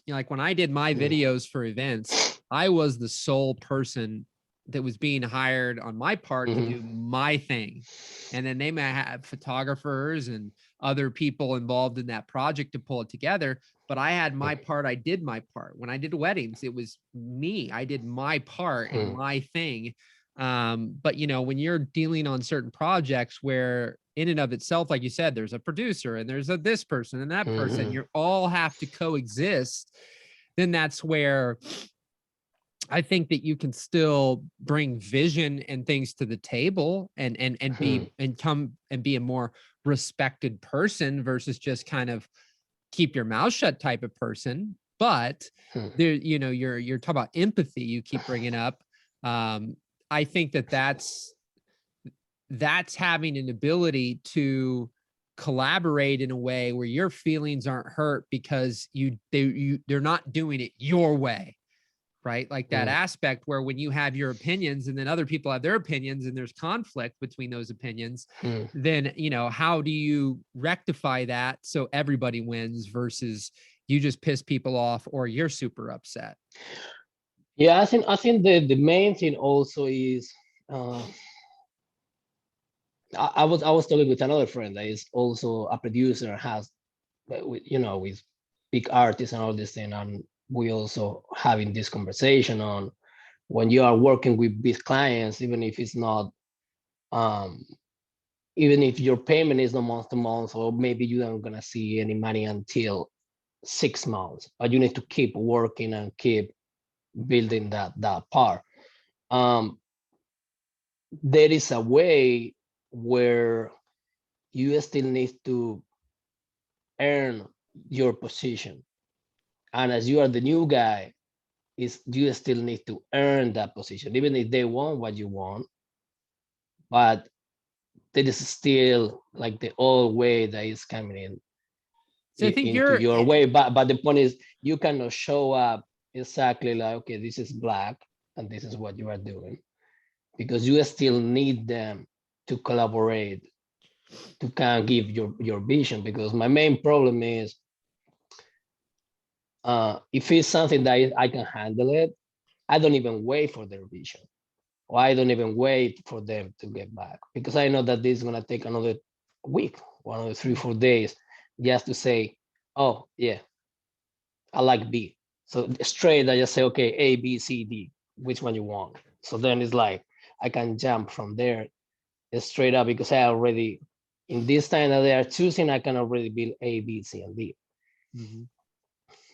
Like when I did my videos for events, I was the sole person that was being hired on my part to do my thing. And then they may have photographers and other people involved in that project to pull it together. But I had my part. I did my part. When I did weddings, it was me. I did my part and my thing. But when you're dealing on certain projects where in and of itself, like you said, there's a producer and there's this person and that person, you all have to coexist, then that's where I think that you can still bring vision and things to the table and be and come and be a more respected person versus just kind of keep your mouth shut type of person. But there, you're talking about empathy. You keep bringing up. I think that's having an ability to collaborate in a way where your feelings aren't hurt because they're not doing it your way. Right? Like that aspect where when you have your opinions and then other people have their opinions and there's conflict between those opinions, then, how do you rectify that so everybody wins versus you just piss people off or you're super upset? Yeah, I think the main thing also is, I was talking with another friend that is also a producer, has with big artists and all this thing, and we also having this conversation on, when you are working with big clients, even if it's not, um even if your payment is not month to month, or maybe you aren't gonna see any money until 6 months, but you need to keep working and keep building that part. um there is a way where you still need to earn your position, and as you are the new guy, is you still need to earn that position, even if they want what you want. But there is still like the old way that is coming So I think into your way. But the point is, you cannot show up exactly like, okay, this is black and this is what you are doing, because you still need them to collaborate, to kind of give your vision. Because my main problem is, if it's something that I can handle it, I don't even wait for their vision, or I don't even wait for them to get back, because I know that this is gonna take another week, 3 4 days, just to say, oh yeah, I like B. So straight, I just say, okay, A, B, C, D, which one you want. So then it's like I can jump from there straight up, because I already, in this time that they are choosing, I can already build A, B, C, and D. Mhm.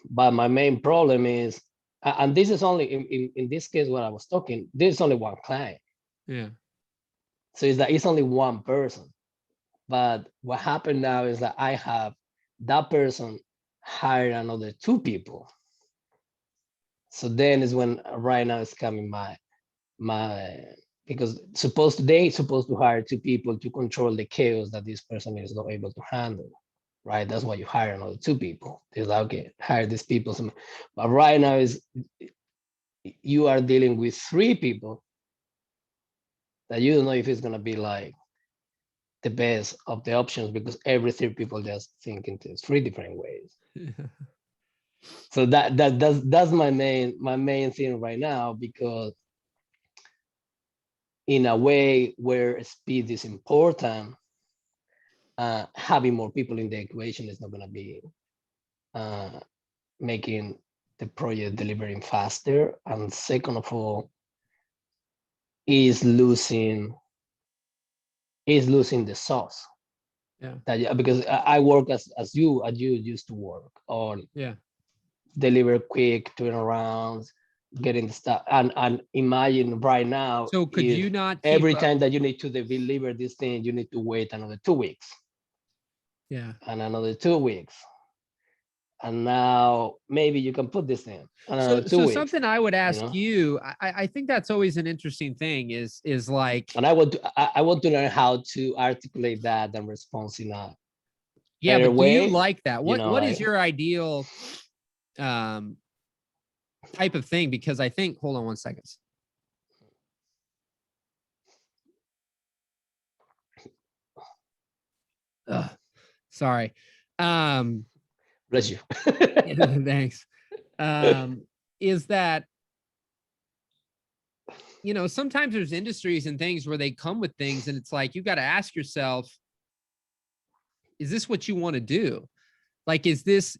But my main problem is, and this is only in this case what I was talking, there's only one client. Yeah. So it's that it's only one person. But what happened now is that I have that person hired another two people. So then is when right now it's coming my because they supposed to hire two people to control the chaos that this person is not able to handle. Right. That's why you hire another two people. It's like, okay, hire these people. But right now is you are dealing with three people that you don't know if it's gonna be like the best of the options, because every three people just think into three different ways. So that's my main thing right now, because in a way where speed is important, having more people in the equation is not going to be making the project delivering faster. And second of all, is losing the sauce. Yeah. That, because I work as you used to work on, Yeah. deliver quick turnarounds, getting the stuff, and imagine right now, So could if you not keep every up? time that you need to deliver this thing, you need to wait another 2 weeks Yeah. and another 2 weeks, and now maybe you can put this in another So 2 weeks, something I would ask know? you, I think that's always an interesting thing is like, And I want to learn how to articulate that and respond in a yeah, better but do you way. like that? You know, What is like, your ideal type of thing? Because I think, hold on one second. Ugh, sorry. bless you. Thanks. Is that, you know, sometimes there's industries and things where they come with things and it's like, you got to ask yourself, is this what you want to do? Like, is this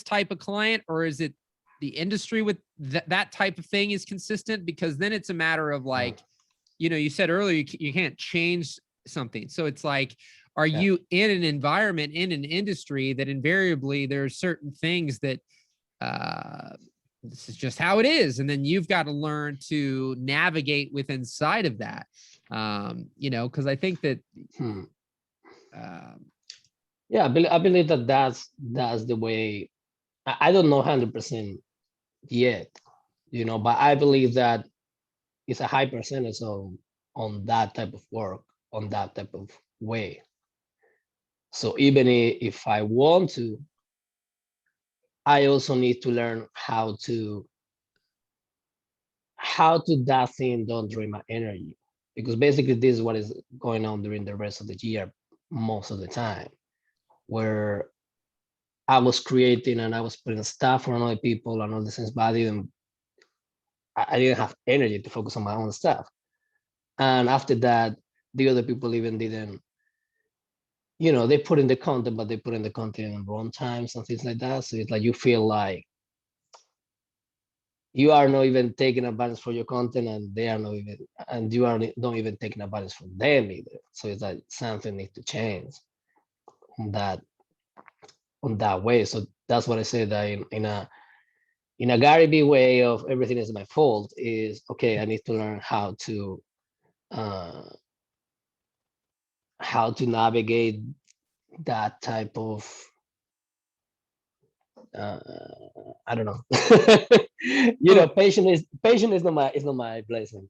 type of client, or is it the industry with that type of thing is consistent? Because then it's a matter of like, you know, you said earlier, you can't change something. So it's like, are you in an environment, in an industry that invariably there are certain things that this is just how it is, and then you've got to learn to navigate with inside of that. You know, because I think that Yeah, I believe that that's the way. I don't know 100% yet, you know, but I believe that it's a high percentage on that type of work, on that type of way. So even if I want to, I also need to learn how to that thing don't drain my energy, because basically this is what is going on during the rest of the year most of the time, where I was creating and I was putting stuff for other people and all these things, but I didn't have energy to focus on my own stuff. And after that, the other people even didn't, you know, they put in the content, but they put in the content in wrong times and things like that. So it's like you feel like you are not even taking advantage for your content, and they are not even, and you are not even taking advantage from them either. So it's like something needs to change on that way. So that's what I said, that in a Gary Vee way of everything is my fault is, okay, I need to learn how to navigate that type of I don't know. You know, patience is not my blessing.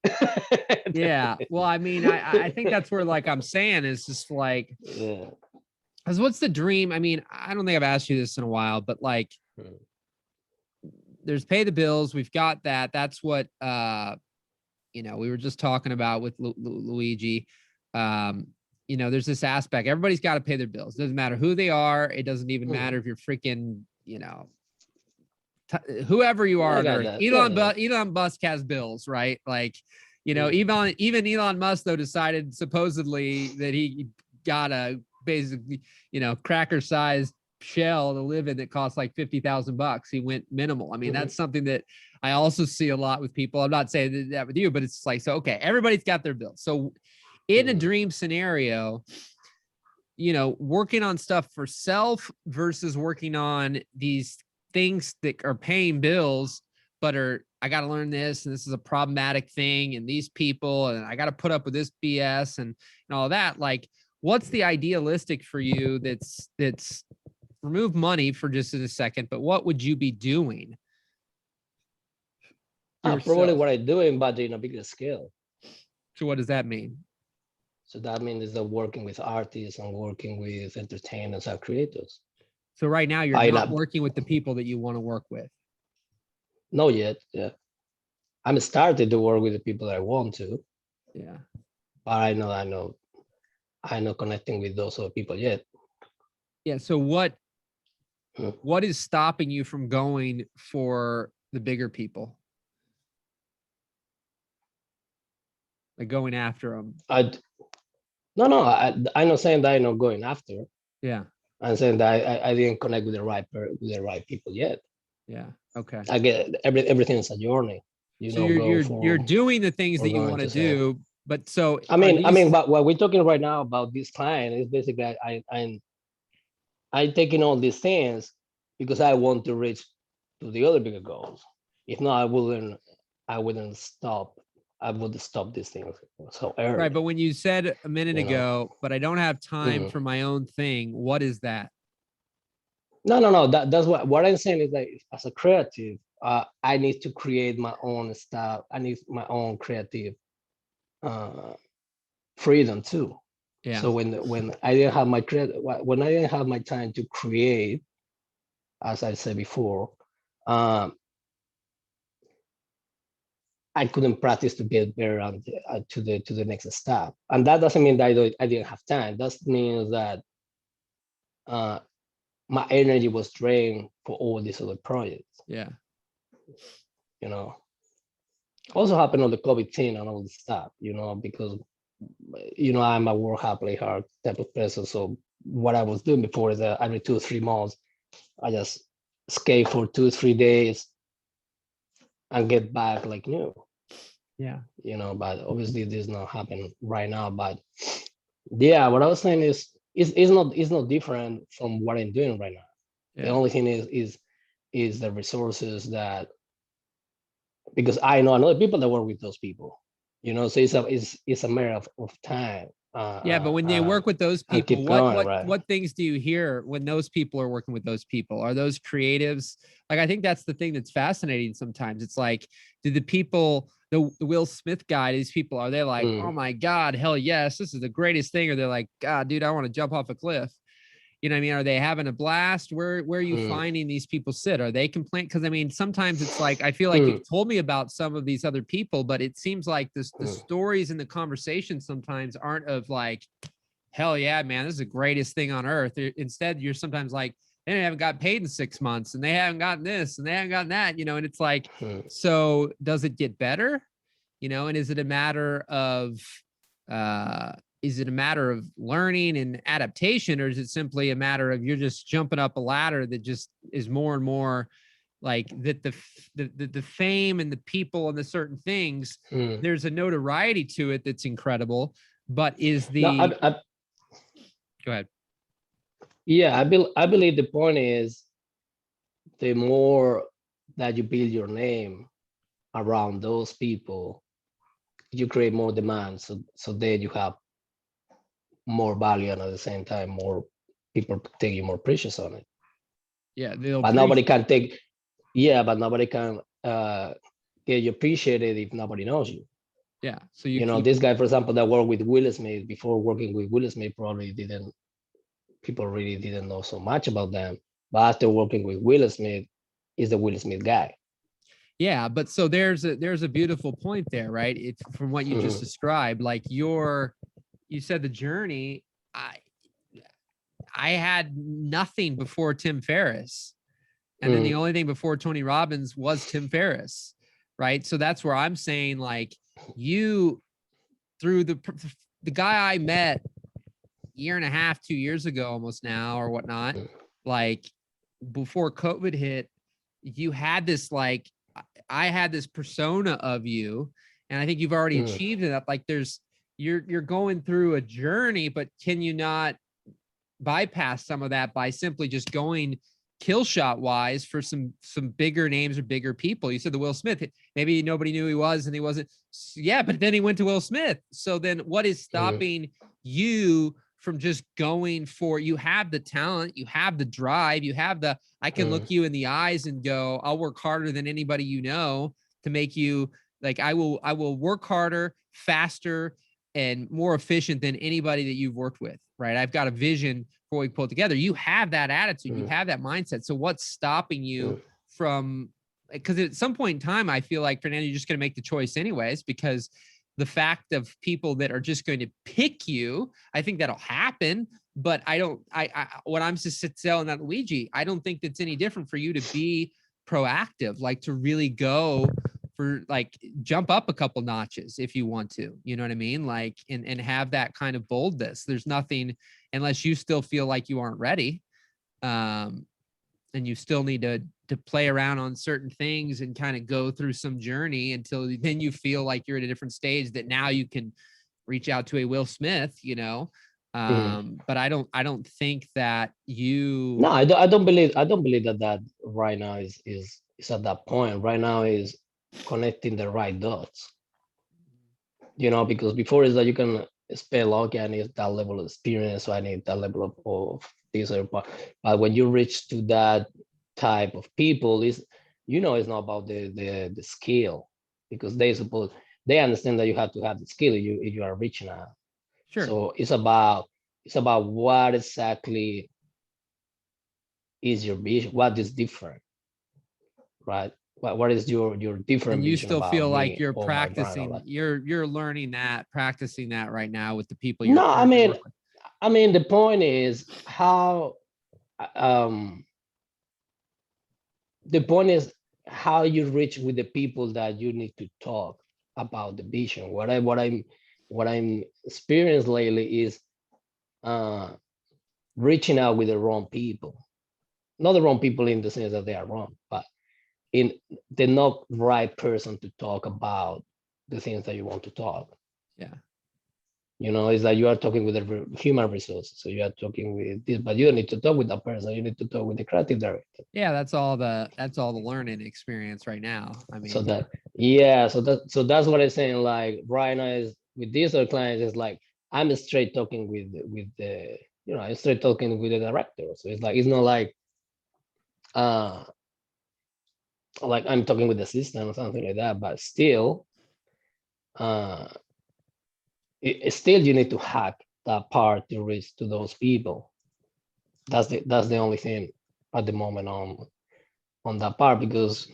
yeah, well, I mean, I think that's where, like, I'm saying is just like, Yeah. because what's the dream? I mean, I don't think I've asked you this in a while, but like, there's pay the bills. We've got that. That's what you know, we were just talking about with Luigi. You know, there's this aspect. Everybody's got to pay their bills. Doesn't matter who they are. It doesn't even matter if you're freaking, you know, whoever you are on Earth. Elon Musk has bills, right? Like, you know, even Elon Musk though decided supposedly that he got a basically, you know, cracker-sized shell to live in that costs like $50,000. He went minimal. I mean, that's something that I also see a lot with people. I'm not saying that with you, but it's like, so okay, everybody's got their bills. So in a dream scenario, working on stuff for self versus working on these things that are paying bills, but I got to learn this, and this is a problematic thing, and these people, and I got to put up with this BS and all that. Like, what's the idealistic for you? That's remove money for just a second, but what would you be doing? Probably what I'm doing, but in a bigger scale. So what does that mean? So that means that working with artists and working with entertainers and creators. So right now you're not working with the people that you want to work with. No, yet. Yeah. I'm started to work with the people that I want to. Yeah. But I'm not connecting with those other people yet. Yeah. So what is stopping you from going for the bigger people? Like going after them? I'm not saying that I'm not going after. Yeah. I'm saying that I didn't connect with the right people yet. Yeah. Okay. I get everything is a journey. So you're doing the things that you want to do, but so but what we're talking right now about this client is basically I'm taking all these things because I want to reach to the other bigger goals. If not, I wouldn't stop. I would stop these things so early. Right, but when you said a minute ago, but I don't have time for my own thing, what is that? No. That's what I'm saying is that as a creative, I need to create my own stuff. I need my own creative freedom too. Yeah. So when I didn't have when I didn't have my time to create, as I said before, I couldn't practice to get better to the next step. And that doesn't mean that I didn't have time. That means that my energy was drained for all these other projects. Yeah. Also happened on the COVID thing and all this stuff, because, I'm a work hard, play hard type of person. So what I was doing before is that every 2 or 3 months, I just skate for 2 or 3 days and get back like new. Yeah. But obviously this is not happening right now. But yeah, what I was saying is it's not different from what I'm doing right now. Yeah. The only thing is the resources that, because I know other people that work with those people, so it's a matter of time. Yeah, but when they work with those people, what things do you hear when those people are working with those people? Are those creatives? Like, I think that's the thing that's fascinating sometimes. It's like, do the people, the Will Smith guy, these people, are they like, oh my God, hell yes, this is the greatest thing? Or they're like, God, dude, I want to jump off a cliff. You know what I mean? Are they having a blast? Where are you finding these people sit? Are they complaining? Because I mean, sometimes it's like, I feel like you've told me about some of these other people, but it seems like the stories and the conversations sometimes aren't of like, hell yeah, man, this is the greatest thing on earth. Instead, you're sometimes like, they haven't got paid in 6 months and they haven't gotten this and they haven't gotten that, and it's like, so does it get better? And is it a matter of, learning and adaptation, or is it simply a matter of you're just jumping up a ladder that just is more and more like that the fame and the people and the certain things, there's a notoriety to it that's incredible, but is the... Go ahead. Yeah, I believe the point is the more that you build your name around those people, you create more demand. So then you have more value, and at the same time, more people take you more precious on it. Yeah, but nobody can take. Yeah, but nobody can get you appreciated if nobody knows you. Yeah. So this guy, for example, that worked with Will Smith, before working with Will Smith, people really didn't know so much about them. But after working with Will Smith, is the Will Smith guy. Yeah, but so there's a beautiful point there, right? It's from what you just described, like you said the journey. I had nothing before Tim Ferriss, and then the only thing before Tony Robbins was Tim Ferriss, right? So that's where I'm saying, like, you, through the guy I met 1.5 years, 2 years ago, almost now or whatnot, like before COVID hit, you had this, like, I had this persona of you, and I think you've already achieved it. Like, you're going through a journey, but can you not bypass some of that by simply just going kill shot wise for some bigger names or bigger people. You said the Will Smith, maybe nobody knew he was and he wasn't. Yeah, but then he went to Will Smith. So then what is stopping you from just going for, you have the talent, you have the drive, you have the, I can look you in the eyes and go, I'll work harder than anybody you know to make you like, I will work harder, faster, and more efficient than anybody that you've worked with, right? I've got a vision for what we pull together. You have that attitude, you have that mindset. So what's stopping you from, because at some point in time, I feel like, Fernando, you're just going to make the choice anyways, because the fact of people that are just going to pick you, I think that'll happen. But what I'm just telling that Luigi, I don't think that's any different for you to be proactive, like to really go for, like, jump up a couple notches if you want to, you know what I mean? Like, and have that kind of boldness. There's nothing, unless you still feel like you aren't ready. And you still need to play around on certain things and kind of go through some journey until then you feel like you're at a different stage that now you can reach out to a Will Smith, you know? But I don't think that you. No, I don't believe that right now is at that point. Right now is connecting the right dots, you know, because before is that you can spell, okay, I need that level of experience, so I need that level of this or part. But when you reach to that type of people, is, you know, it's not about the skill, because they understand that you have to have the skill if you are reaching out. Sure. So it's about what exactly is your vision, what is different, right? What is your different and you vision still about feel me like you're or my brand or practicing, that? you're learning that, practicing that right now with the people you're No, currently working with. the point is how you reach with the people that you need to talk about the vision. What I'm experienced lately is reaching out with the wrong people. Not the wrong people in the sense that they are wrong, but in the not right person to talk about the things that you want to talk. Yeah. You know, is that you are talking with the human resources. So you are talking with this, but you don't need to talk with that person. You need to talk with the creative director. Yeah, that's all the learning experience right now. I mean, So that's what I'm saying. Like right now is with these other clients, is like I'm straight talking with the, you know, I'm straight talking with the director. So it's like, it's not like I'm talking with the system or something like that, but still still you need to hack that part to reach to those people. That's the only thing at the moment on that part, because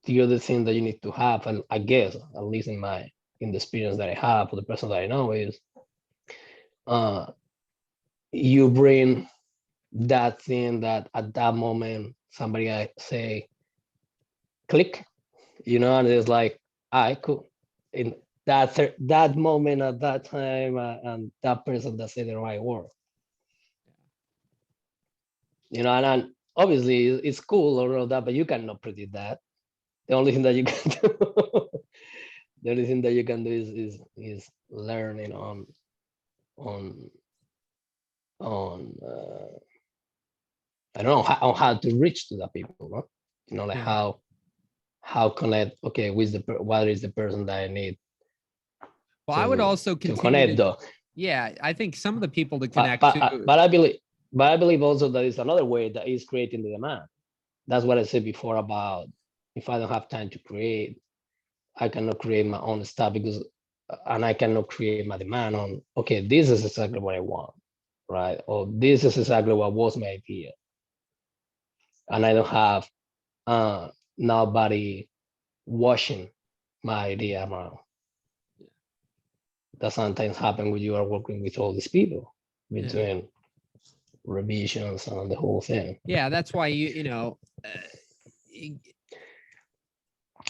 the other thing that you need to have, and I guess at least in the experience that I have for the person that I know, is you bring that thing that at that moment somebody I say click, you know, and it's like, I cool in that moment at that time, and that person that said the right word, you know, and obviously it's cool or all that, but you cannot predict that. The only thing that you can do, the only thing that you can do is learning on I don't know how to reach to the people, no? You know, like yeah. how connect. Okay, what is the person that I need? Well, I would also to continue connect to, though. yeah, I think some of the people to But connect to. I believe also that is another way that is creating the demand. That's what I said before about, if I don't have time to create, I cannot create my own stuff, because and I cannot create my demand on, okay, this is exactly what I want, right? Or this is exactly what was my idea, and I don't have nobody washing my idea around. That sometimes happen when you are working with all these people between revisions and the whole thing. Yeah, that's why you know,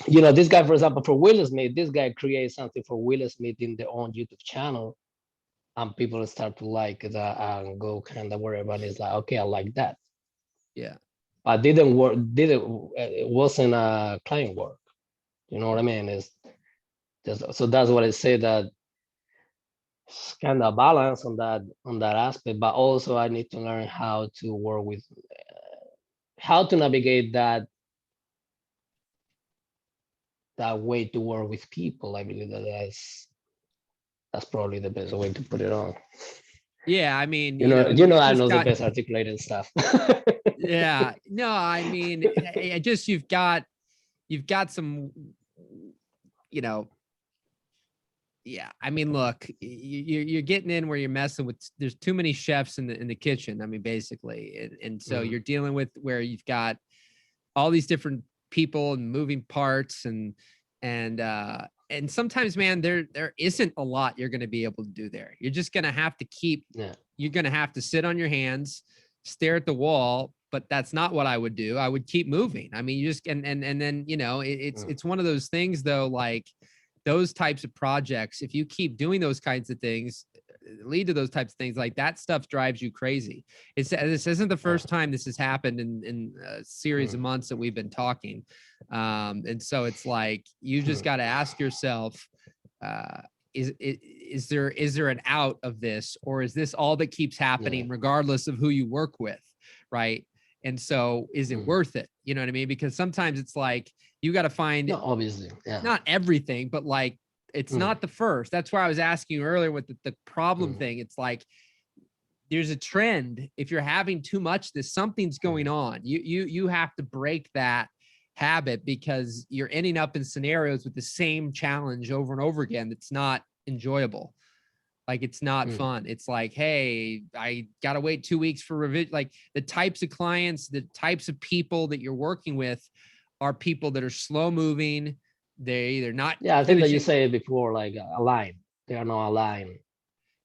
this guy, for example, for Will Smith, this guy creates something for Will Smith in their own YouTube channel, and people start to like that and go kind of wherever, and it's like, okay, I like that. Yeah. But didn't work. It wasn't a client work. You know what I mean? It's just, so that's what I say, that it's kind of balance on that aspect, but also I need to learn how to work with, how to navigate that way to work with people. I believe that's probably the best way to put it on. Yeah, I mean, I'm just not the got, best articulating stuff. yeah, no, I mean, I just you've got some, yeah, I mean, look, you're getting in where you're messing with, there's too many chefs in the kitchen. I mean, basically, and so you're dealing with where you've got all these different people and moving parts, and sometimes, man, there isn't a lot you're going to be able to do there. You're just going to have to you're going to have to sit on your hands, stare at the wall. But that's not what I would do. I would keep moving. I mean, you just, and then, it's one of those things though, like those types of projects, if you keep doing those kinds of things, lead to those types of things, like that stuff drives you crazy. This isn't the first time this has happened in a series of months that we've been talking. And so it's like, you just got to ask yourself, is there an out of this, or is this all that keeps happening regardless of who you work with? Right. And so is it worth it? You know what I mean? Because sometimes it's like, you got to find, obviously, not everything, but like, it's not the first. That's why I was asking you earlier with the problem thing. It's like, there's a trend. If you're having too much, something's going on. You have to break that habit, because you're ending up in scenarios with the same challenge over and over again. That's not enjoyable. Like, it's not fun. It's like, hey, I got to wait 2 weeks for revision. Like, the types of clients, the types of people that you're working with are people that are slow moving. They're not. Yeah, I think that you said before, like aligned. They are not aligned.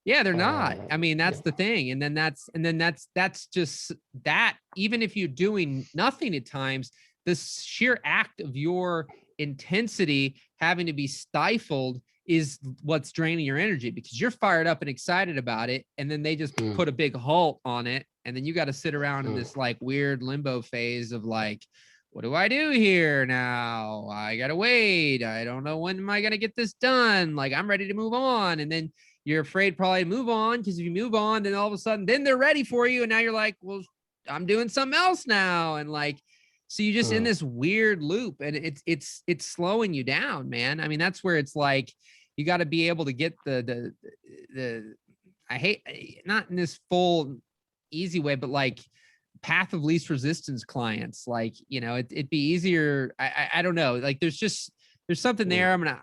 Yeah, they're not. I mean, that's the thing. And then that's just that. Even if you're doing nothing at times, the sheer act of your intensity having to be stifled is what's draining your energy, because you're fired up and excited about it. And then they just put a big halt on it. And then you got to sit around in this like weird limbo phase of like, what do I do here now? I got to wait. I don't know, when am I going to get this done? Like, I'm ready to move on. And then you're afraid probably to move on, because if you move on, then all of a sudden, then they're ready for you. And now you're like, well, I'm doing something else now. And like, so you're just in this weird loop, and it's slowing you down, man. I mean, that's where it's like, you got to be able to get the I hate, not in this full easy way, but like path of least resistance clients. Like, it'd be easier. I don't know. Like, there's something there. I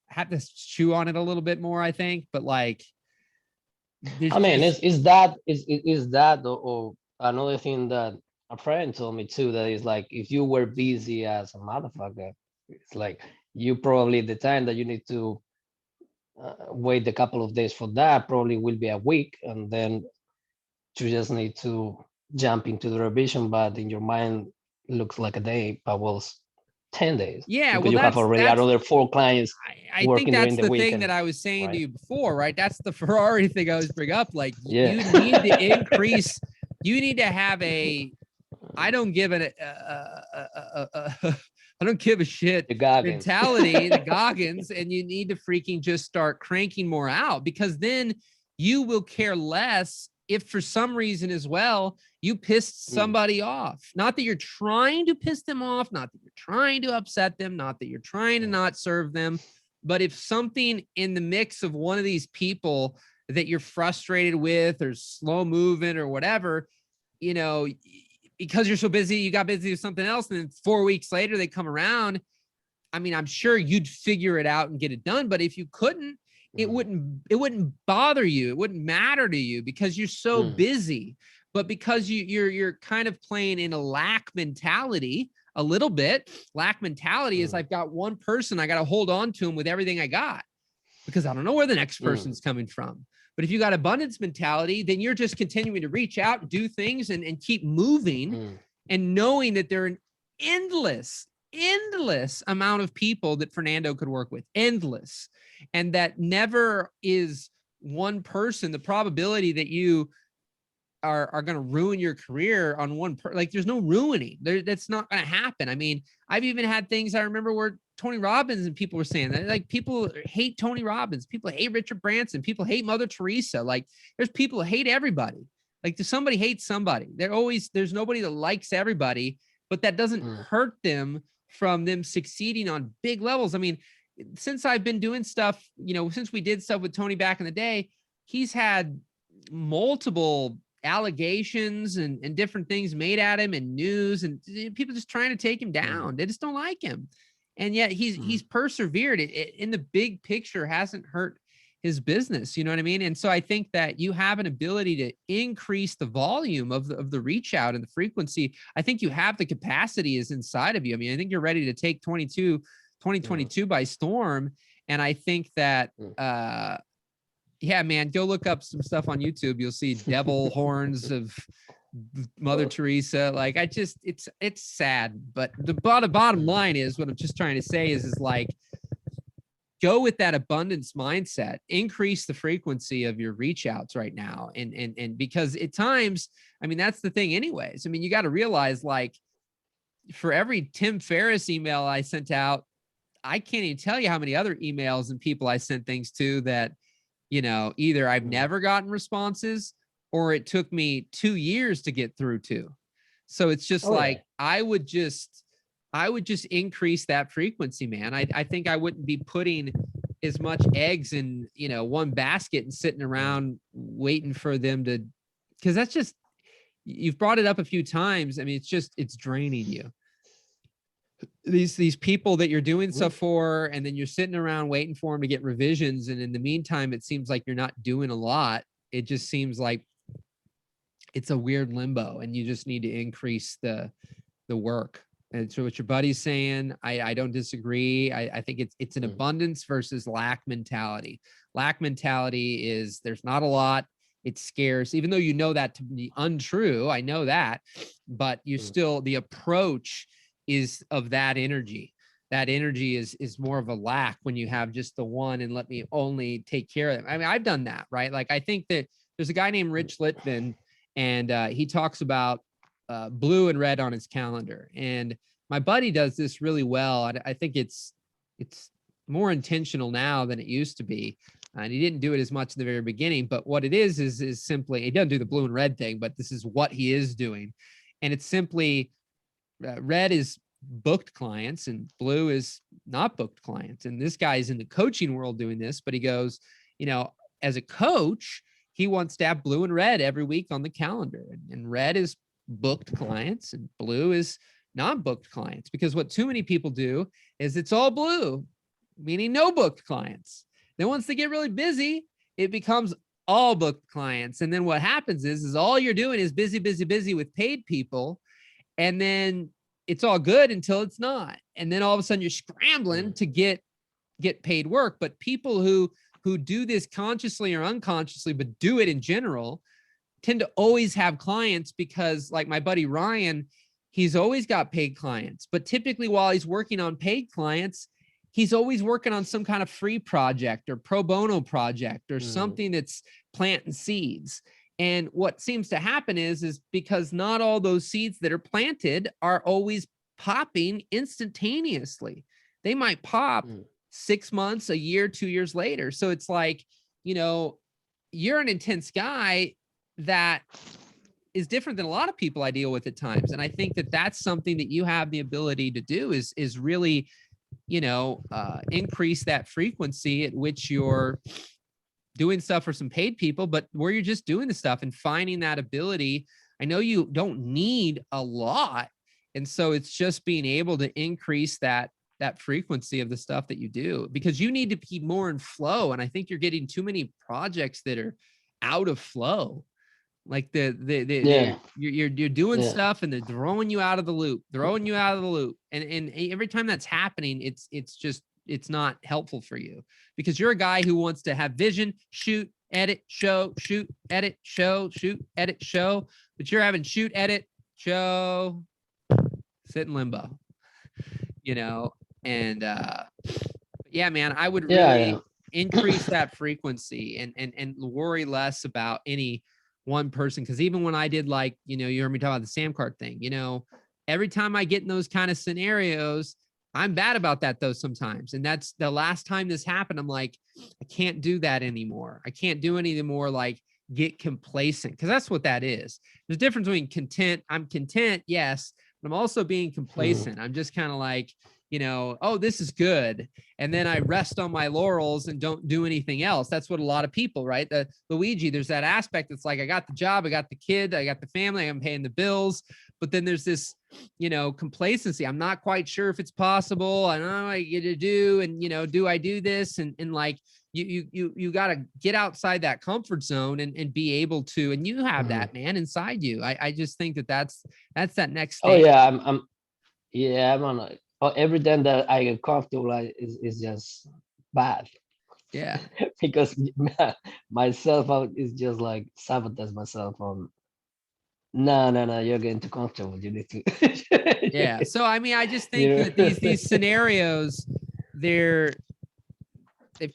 have to chew on it a little bit more, I think, but like, I mean, is that or another thing that a friend told me too, that is like, if you were busy as a motherfucker, it's like, you probably, the time that you need to wait a couple of days for that probably will be a week, and then you just need to jump into the revision, but in your mind looks like a day, but was 10 days. Yeah, because you have already another 4 clients I think that's the thing that I was saying to you before, right? That's the Ferrari thing I always bring up. Like, you need to increase, you need to have I don't give I don't give a shit mentality, the Goggins, and you need to freaking just start cranking more out, because then you will care less if for some reason as well, you pissed somebody off. Not that you're trying to piss them off, not that you're trying to upset them, not that you're trying to not serve them, but if something in the mix of one of these people that you're frustrated with, or slow moving or whatever, because you're so busy, you got busy with something else, and then 4 weeks later they come around. I mean, I'm sure you'd figure it out and get it done, but if you couldn't, it wouldn't bother you. It wouldn't matter to you, because you're so busy. But because you're kind of playing in a lack mentality a little bit. Lack mentality is, I've got one person, I got to hold on to him with everything I got, because I don't know where the next person's coming from. But if you got abundance mentality, then you're just continuing to reach out and do things and keep moving, and knowing that there are an endless amount of people that Fernando could work with, endless. And that never is one person. The probability that you are going to ruin your career on one like, there's no ruining there. That's not going to happen. I mean, I've even had things I remember where Tony Robbins, and people were saying that, like, people hate Tony Robbins, people hate Richard Branson, people hate Mother Teresa. Like, there's people who hate everybody. Like, somebody hates somebody. There's nobody that likes everybody, but that doesn't hurt them from them succeeding on big levels. I mean, since I've been doing stuff, since we did stuff with Tony back in the day, he's had multiple allegations and different things made at him and news, and people just trying to take him down. They just don't like him. And yet he's persevered. It in the big picture hasn't hurt his business. You know what I mean? And so I think that you have an ability to increase the volume of the reach out and the frequency. I think you have the capacity is inside of you. I mean, I think you're ready to take 2022 by storm. And I think that, yeah, man, go look up some stuff on YouTube. You'll see devil horns of Mother Teresa. Like, it's sad, but the bottom line is what I'm just trying to say is like, go with that abundance mindset, increase the frequency of your reach outs right now. And because at times, I mean, that's the thing anyways. I mean, you got to realize, like, for every Tim Ferriss email I sent out, I can't even tell you how many other emails and people I sent things to that, either I've never gotten responses or it took me 2 years to get through to. So it's just I would just increase that frequency, man. I think I wouldn't be putting as much eggs in, one basket and sitting around waiting for them to, because that's just, you've brought it up a few times. I mean, it's draining you. These people that you're doing stuff for, and then you're sitting around waiting for them to get revisions. And in the meantime, it seems like you're not doing a lot. It just seems like it's a weird limbo, and you just need to increase the work. And so what your buddy's saying, I don't disagree. I think it's an abundance versus lack mentality. Lack mentality is there's not a lot. It's scarce, even though you know that to be untrue. I know that, but you still, the approach is of that energy. That energy is more of a lack when you have just the one and let me only take care of them. I mean, I've done that, right? Like, I think that there's a guy named Rich Litvin, and he talks about blue and red on his calendar. And my buddy does this really well. I think it's more intentional now than it used to be. And he didn't do it as much in the very beginning, but what it is simply, he doesn't do the blue and red thing, but this is what he is doing. And it's simply, red is booked clients and blue is not booked clients. And this guy is in the coaching world doing this, but he goes, as a coach, he wants to have blue and red every week on the calendar. And red is booked clients and blue is non-booked clients, because what too many people do is it's all blue, meaning no booked clients. Then once they get really busy, it becomes all booked clients. And then what happens is all you're doing is busy with paid people. And then it's all good until it's not. And then all of a sudden you're scrambling to get paid work. But people who do this consciously or unconsciously, but do it in general, tend to always have clients, because like my buddy Ryan, he's always got paid clients, but typically while he's working on paid clients, he's always working on some kind of free project or pro bono project or something that's planting seeds. And what seems to happen is because not all those seeds that are planted are always popping instantaneously. They might pop 6 months, a year, 2 years later. So it's like, you're an intense guy that is different than a lot of people I deal with at times. And I think that that's something that you have the ability to do is really, increase that frequency at which you're doing stuff for some paid people, but where you're just doing the stuff and finding that ability. I know you don't need a lot. And so it's just being able to increase that frequency of the stuff that you do, because you need to be more in flow. And I think you're getting too many projects that are out of flow. Like you're doing stuff and they're throwing you out of the loop. And every time that's happening, it's not helpful for you, because you're a guy who wants to have vision, shoot, edit, show, shoot, edit, show, shoot, edit, show, but you're having shoot, edit, show, sit in limbo, and yeah, man, I would really increase that frequency and worry less about any one person. Because even when I did, like, you heard me talk about the Sam card thing, every time I get in those kind of scenarios, I'm bad about that though sometimes. And that's the last time this happened. I'm like, I can't do that anymore. I can't do any more like get complacent, because that's what that is. There's a difference between content. I'm content, yes, but I'm also being complacent. I'm just kind of like, oh, this is good. And then I rest on my laurels and don't do anything else. That's what a lot of people, right? The Luigi, there's that aspect that's like, I got the job, I got the kid, I got the family, I'm paying the bills. But then there's this, complacency. I'm not quite sure if it's possible. I don't know what I get to do. And, do I do this? And like, you got to get outside that comfort zone and be able to, and you have that, man, inside you. I just think that's that next stage. Oh yeah. I'm on every time that I get comfortable, is just bad. Yeah. Because myself is just like sabotage myself on. No, you're getting too comfortable. You need to. Yeah. So, I mean, I just think that these scenarios, they've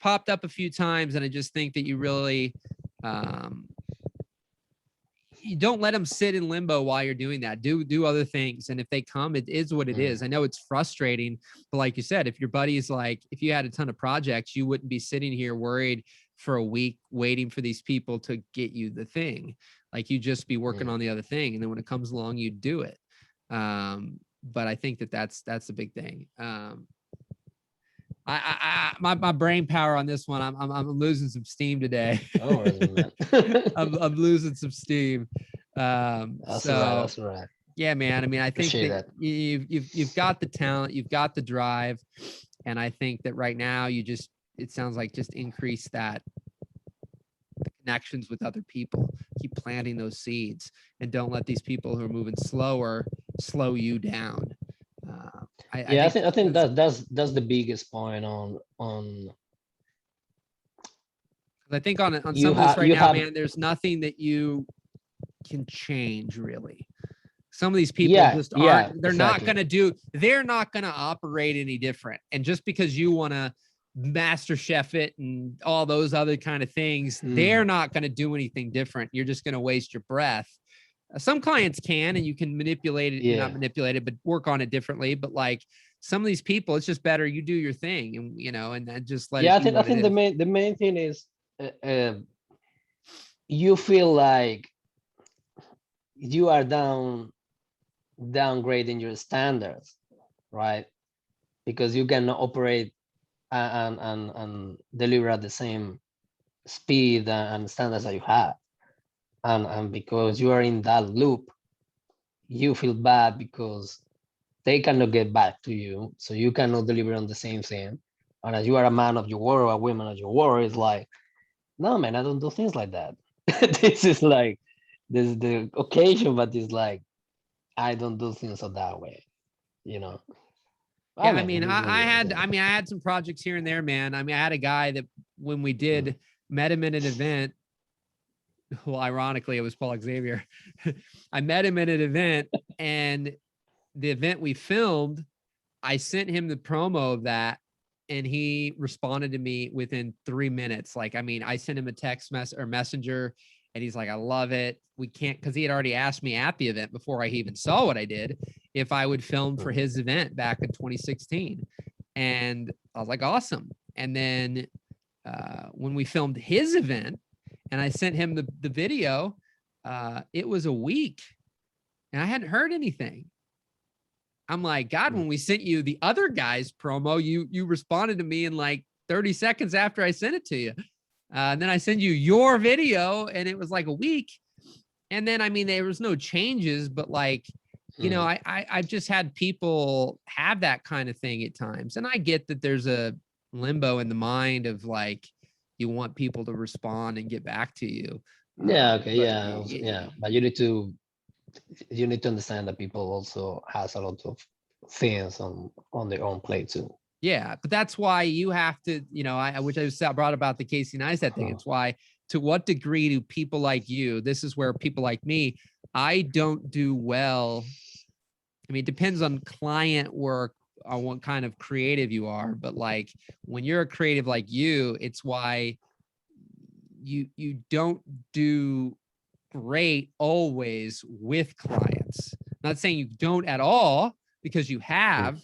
popped up a few times, and I just think that you really, you don't let them sit in limbo while you're doing that. Do other things. And if they come, it is what it is. I know it's frustrating, but like you said, if your buddy is like, if you had a ton of projects, you wouldn't be sitting here worried for a week waiting for these people to get you the thing. Like, you just be working on the other thing. And then when it comes along, you do it. But I think that's the big thing. My brain power on this one, I'm losing some steam today. Oh, I'm losing some steam. That's right. Yeah, man. I mean, I think Appreciate that you've got the talent, you've got the drive, and I think that right now it sounds like just increase that connections with other people. Keep planting those seeds, and don't let these people who are moving slower slow you down. I think that's the biggest point on. I think on some of this right now, man, there's nothing that you can change really. Some of these people just aren't. They're not going to operate any different. And just because you want to master chef it and all those other kind of things, they're not going to do anything different. You're just going to waste your breath. Some clients can, and you can manipulate it, not manipulate it, but work on it differently. But like some of these people, it's just better you do your thing, and and then just let it. I think the main thing is you feel like you are downgrading your standards, right? Because you cannot operate and deliver at the same speed and standards that you have. And because you are in that loop, you feel bad because they cannot get back to you. So you cannot deliver on the same thing. And as you are a man of your word or a woman of your word, it's like, no, man, I don't do things like that. This is the occasion, but it's like, I don't do things that way, Yeah, I mean, I had some projects here and there, man. I mean, I had a guy that when we met him at an event. Well, ironically, it was Paul Xavier. I met him at an event, and the event we filmed, I sent him the promo of that, and he responded to me within 3 minutes. Like, I mean, I sent him a text messenger, and he's like, I love it. We can't, because he had already asked me at the event before I even saw what I did, if I would film for his event back in 2016. And I was like, awesome. And then when we filmed his event, and I sent him the video, it was a week, and I hadn't heard anything. I'm like, God, when we sent you the other guy's promo, you responded to me in like 30 seconds after I sent it to you. And then I send you your video, and it was like a week. And then, I mean, there was no changes, but like, I've just had people have that kind of thing at times. And I get that there's a limbo in the mind of like, you want people to respond and get back to you. But you need to understand that people also has a lot of things on their own plate too. Yeah, but that's why you have to, which I brought about the Casey Neistat thing. It's why, to what degree do people like you, this is where people like me, I don't do well. I mean, it depends on client work, on what kind of creative you are, but like when you're a creative like you, it's why you don't do great always with clients. Not saying you don't at all, because you have,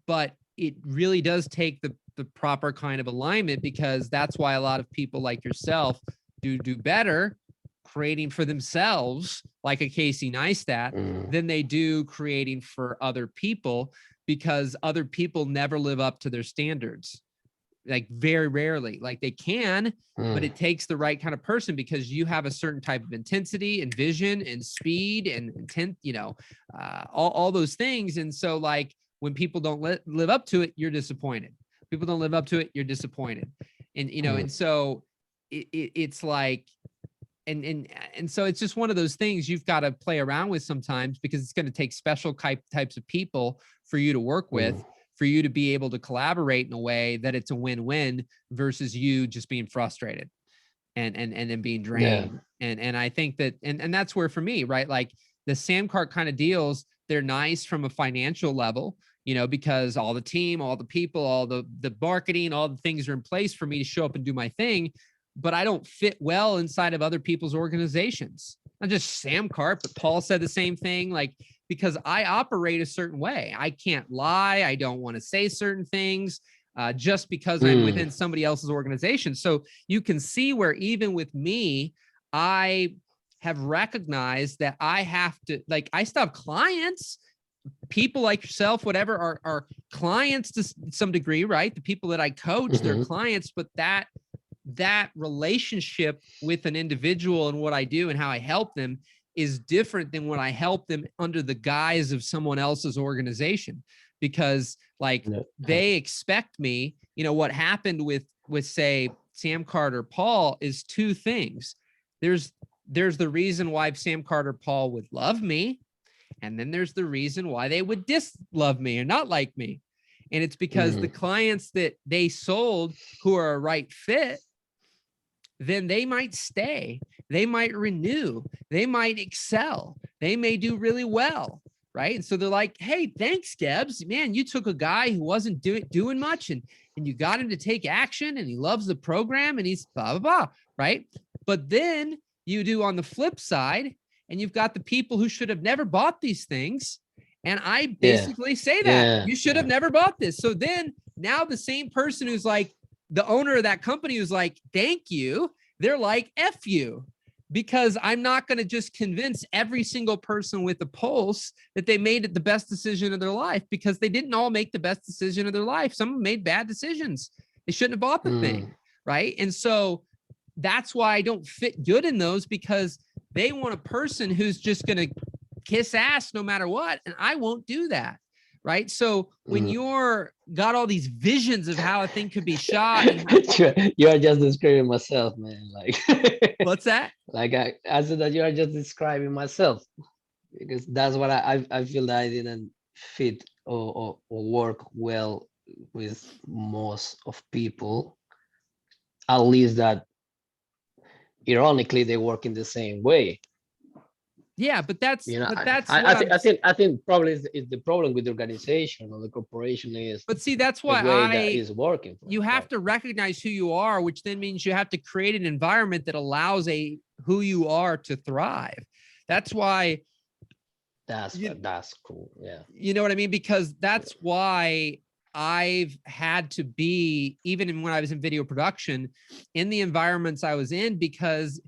but it really does take the proper kind of alignment, because that's why a lot of people like yourself do better creating for themselves, like a Casey Neistat, than they do creating for other people, because other people never live up to their standards. Like very rarely. Like they can, but it takes the right kind of person, because you have a certain type of intensity and vision and speed and intent, all those things. And so like when people don't live up to it, you're disappointed. People don't live up to it, you're disappointed. And, and so it's like, and so it's just one of those things you've got to play around with sometimes, because it's going to take special types of people for you to work with, for you to be able to collaborate in a way that it's a win-win, versus you just being frustrated and then being drained. Yeah. And I think that, and that's where for me, right? Like the Samcart kind of deals, they're nice from a financial level, because all the team, all the people, all the marketing, all the things are in place for me to show up and do my thing. But I don't fit well inside of other people's organizations. Not just Samcart, but Paul said the same thing, like, because I operate a certain way. I can't lie. I don't want to say certain things just because I'm within somebody else's organization. So you can see where even with me, I have recognized that I have to, like, I still have clients, people like yourself, whatever, are clients to some degree, right? The people that I coach, they're clients, but that relationship with an individual and what I do and how I help them is different than when I help them under the guise of someone else's organization, because like they expect me, what happened with say Samcart or Paul is two things. There's the reason why Samcart or Paul would love me. And then there's the reason why they would dislove me or not like me. And it's because the clients that they sold who are a right fit, then they might stay, they might renew, they might excel, they may do really well, right? And so they're like, hey, thanks, Gebs. Man, you took a guy who wasn't doing much and you got him to take action, and he loves the program, and he's blah, blah, blah, right? But then you do on the flip side, and you've got the people who should have never bought these things. And I basically say that you should have never bought this. So then now the same person who's like, the owner of that company who's like, thank you, they're like, F you, because I'm not going to just convince every single person with a pulse that they made the best decision of their life, because they didn't all make the best decision of their life. Some of them made bad decisions. They shouldn't have bought the thing, right? And so that's why I don't fit good in those, because they want a person who's just going to kiss ass no matter what. And I won't do that. Right. So when you're got all these visions of how a thing could be shot, and you are just describing myself, man. Like, what's that? Like I said that you are just describing myself, because that's what I feel that I didn't fit or work well with most of people, at least that ironically they work in the same way. Yeah, but that's I think probably is the problem with the organization or the corporation is. But see, that's why that is working. You have to recognize who you are, which then means you have to create an environment that allows who you are to thrive. That's why. That's cool. Yeah. You know what I mean? Because that's why I've had to be, even when I was in video production, in the environments I was in, because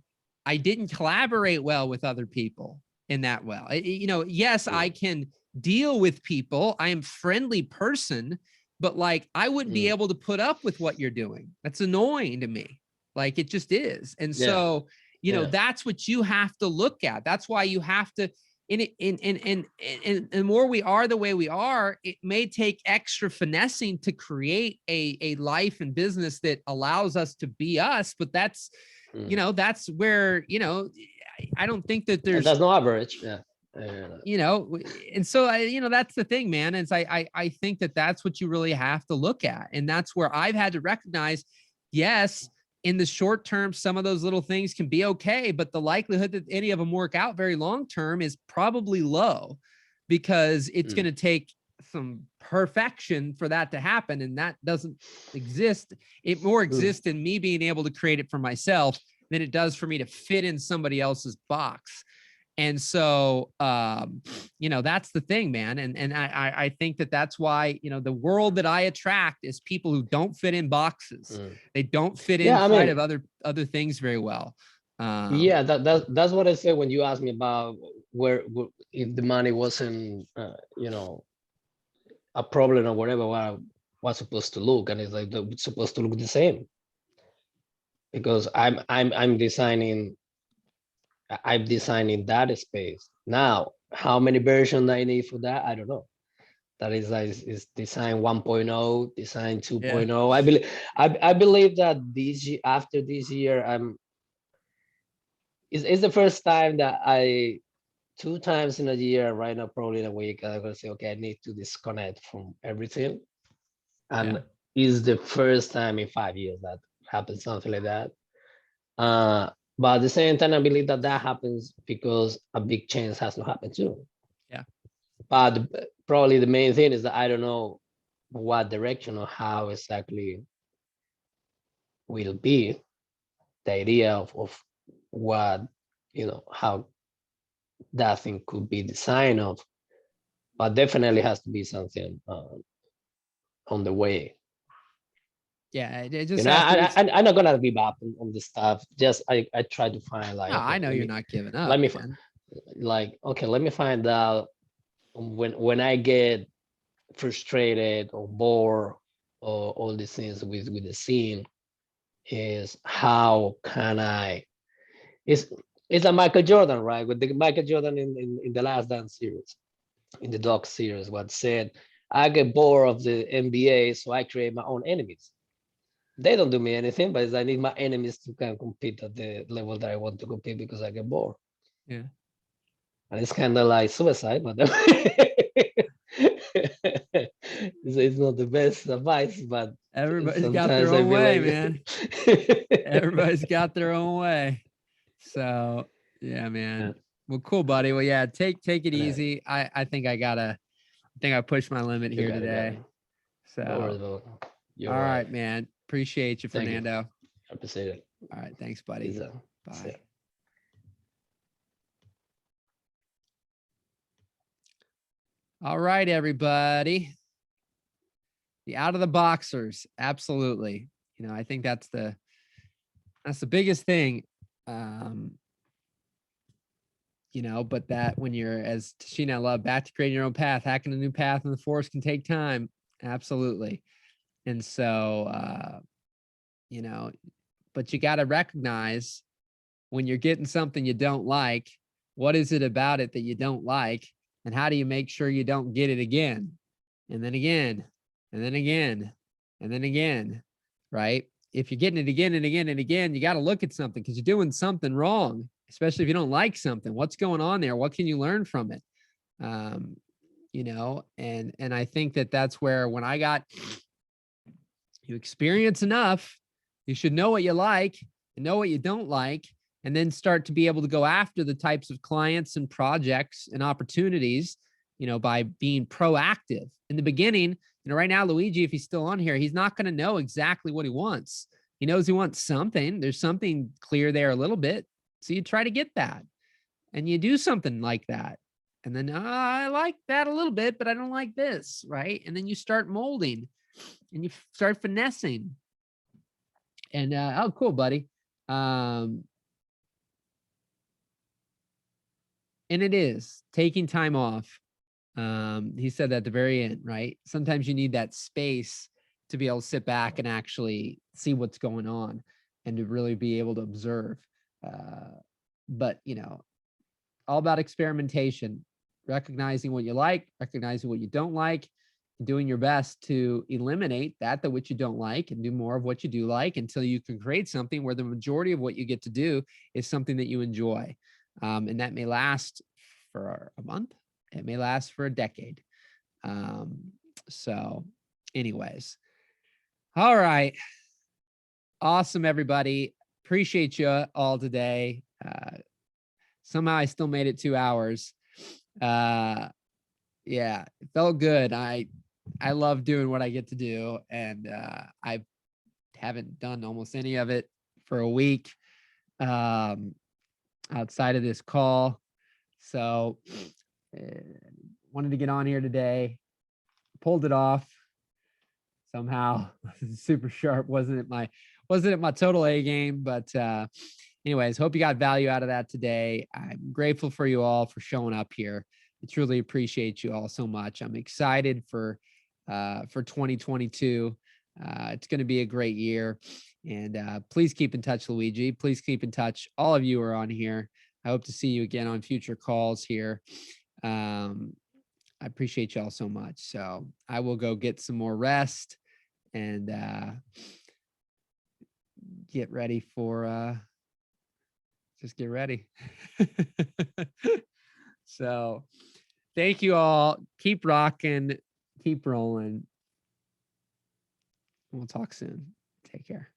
I didn't collaborate well with other people in that well. Yes, I can deal with people. I am a friendly person, but like, I wouldn't be able to put up with what you're doing. That's annoying to me. Like, it just is. And so, that's what you have to look at. That's why you have to, and the more we are the way we are, it may take extra finessing to create a life and business that allows us to be us. But that's, that's where, I don't think that there's no average. Yeah. And so that's the thing, man. Is I think that that's what you really have to look at. And that's where I've had to recognize, yes, in the short term, some of those little things can be okay, but the likelihood that any of them work out very long-term is probably low, because it's going to take some perfection for that to happen. And that doesn't exist. It more exists in me being able to create it for myself than it does for me to fit in somebody else's box. And so, you know, that's the thing, man. And I think that that's why, you know, the world that I attract is people who don't fit in boxes. They don't fit Yeah, I inside mean, of other things very well. yeah, that's what I said when you asked me about where if the money wasn't, you know, a problem or whatever, what I was supposed to look, and it's like it's supposed to look the same because I'm designing. I'm designing that space now. How many versions I need for that? I don't know. That is like is design 1.0, design 2.0. I believe that after this year, it's the first time that I 2 times in a year, right now, probably in a week, I'm gonna say, okay, I need to disconnect from everything. And it's the first time in 5 years that happens, something like that. But at the same time, I believe that that happens because a big change has to happen too. Yeah. But probably the main thing is that I don't know what direction or how exactly will be the idea of what, you know, how that thing could be designed of, but definitely has to be something on the way. Yeah. It You just know, has to be. I'm not gonna give up on this stuff. Just I try to find like, No, okay, I know you're not giving up, let me man. like, okay, let me find out when I get frustrated or bored or all these things with the scene, is how can I, it's it's a Michael Jordan, right? With the Michael Jordan in the Last Dance series, in the Doc series, what said, I get bored of the NBA, so I create my own enemies. They don't do me anything, but I need my enemies to kind of compete at the level that I want to compete because I get bored. Yeah. And it's kind of like suicide, but it's not the best advice, but Everybody's got their sometimes I own feel way, like man. Everybody's got their own way. So yeah, yeah. man. Well, cool, buddy. Well, yeah, take it Yeah, easy. I think I think I pushed my limit you here got it, today. brother. So No worries, bro. You're all all right, right. man. Appreciate you, Thank you. Fernando. I appreciate it. All right, thanks, buddy. Peace out. See ya. Bye. All right, everybody. The out of the boxers, absolutely. You know, I think that's the biggest thing. You know, but that when you're, as Tashina love, back to creating your own path, hacking a new path in the forest can take time. Absolutely. And so, you know, but you got to recognize when you're getting something you don't like, what is it about it that you don't like? And how do you make sure you don't get it again? And then again, and then again, and then again, right? If you're getting it again and again and again, you got to look at something because you're doing something wrong, especially if you don't like something. What's going on there? What can you learn from it? You know, and I think that that's where when I got you experience enough, you should know what you like and know what you don't like, and then start to be able to go after the types of clients and projects and opportunities, you know, by being proactive. In the beginning, you know, right now, Luigi, if he's still on here, he's not going to know exactly what he wants. He knows he wants something. There's something clear there a little bit. So you try to get that and you do something like that. And then I like that a little bit, but I don't like this, right? And then you start molding and you start finessing. And oh, cool, buddy. And it is taking time off. He said that at the very end, right? Sometimes you need that space to be able to sit back and actually see what's going on and to really be able to observe. But, you know, all about experimentation, recognizing what you like, recognizing what you don't like, doing your best to eliminate that which you don't like and do more of what you do like until you can create something where the majority of what you get to do is something that you enjoy. And that may last for a month. It may last for a decade. So anyways, all right. Awesome, everybody. Appreciate you all today. Somehow I still made it 2 hours. Yeah, it felt good. I love doing what I get to do, and I haven't done almost any of it for a week outside of this call. So wanted to get on here today, pulled it off somehow. Super sharp. Wasn't at my total A game, but anyways, hope you got value out of that today. I'm grateful for you all for showing up here. I truly appreciate you all so much. I'm excited for 2022. It's going to be a great year, and please keep in touch, Luigi. Please keep in touch. All of you are on here. I hope to see you again on future calls here. I appreciate y'all so much. So I will go get some more rest and get ready for just get ready. So thank you all. Keep rocking, keep rolling. We'll talk soon. Take care.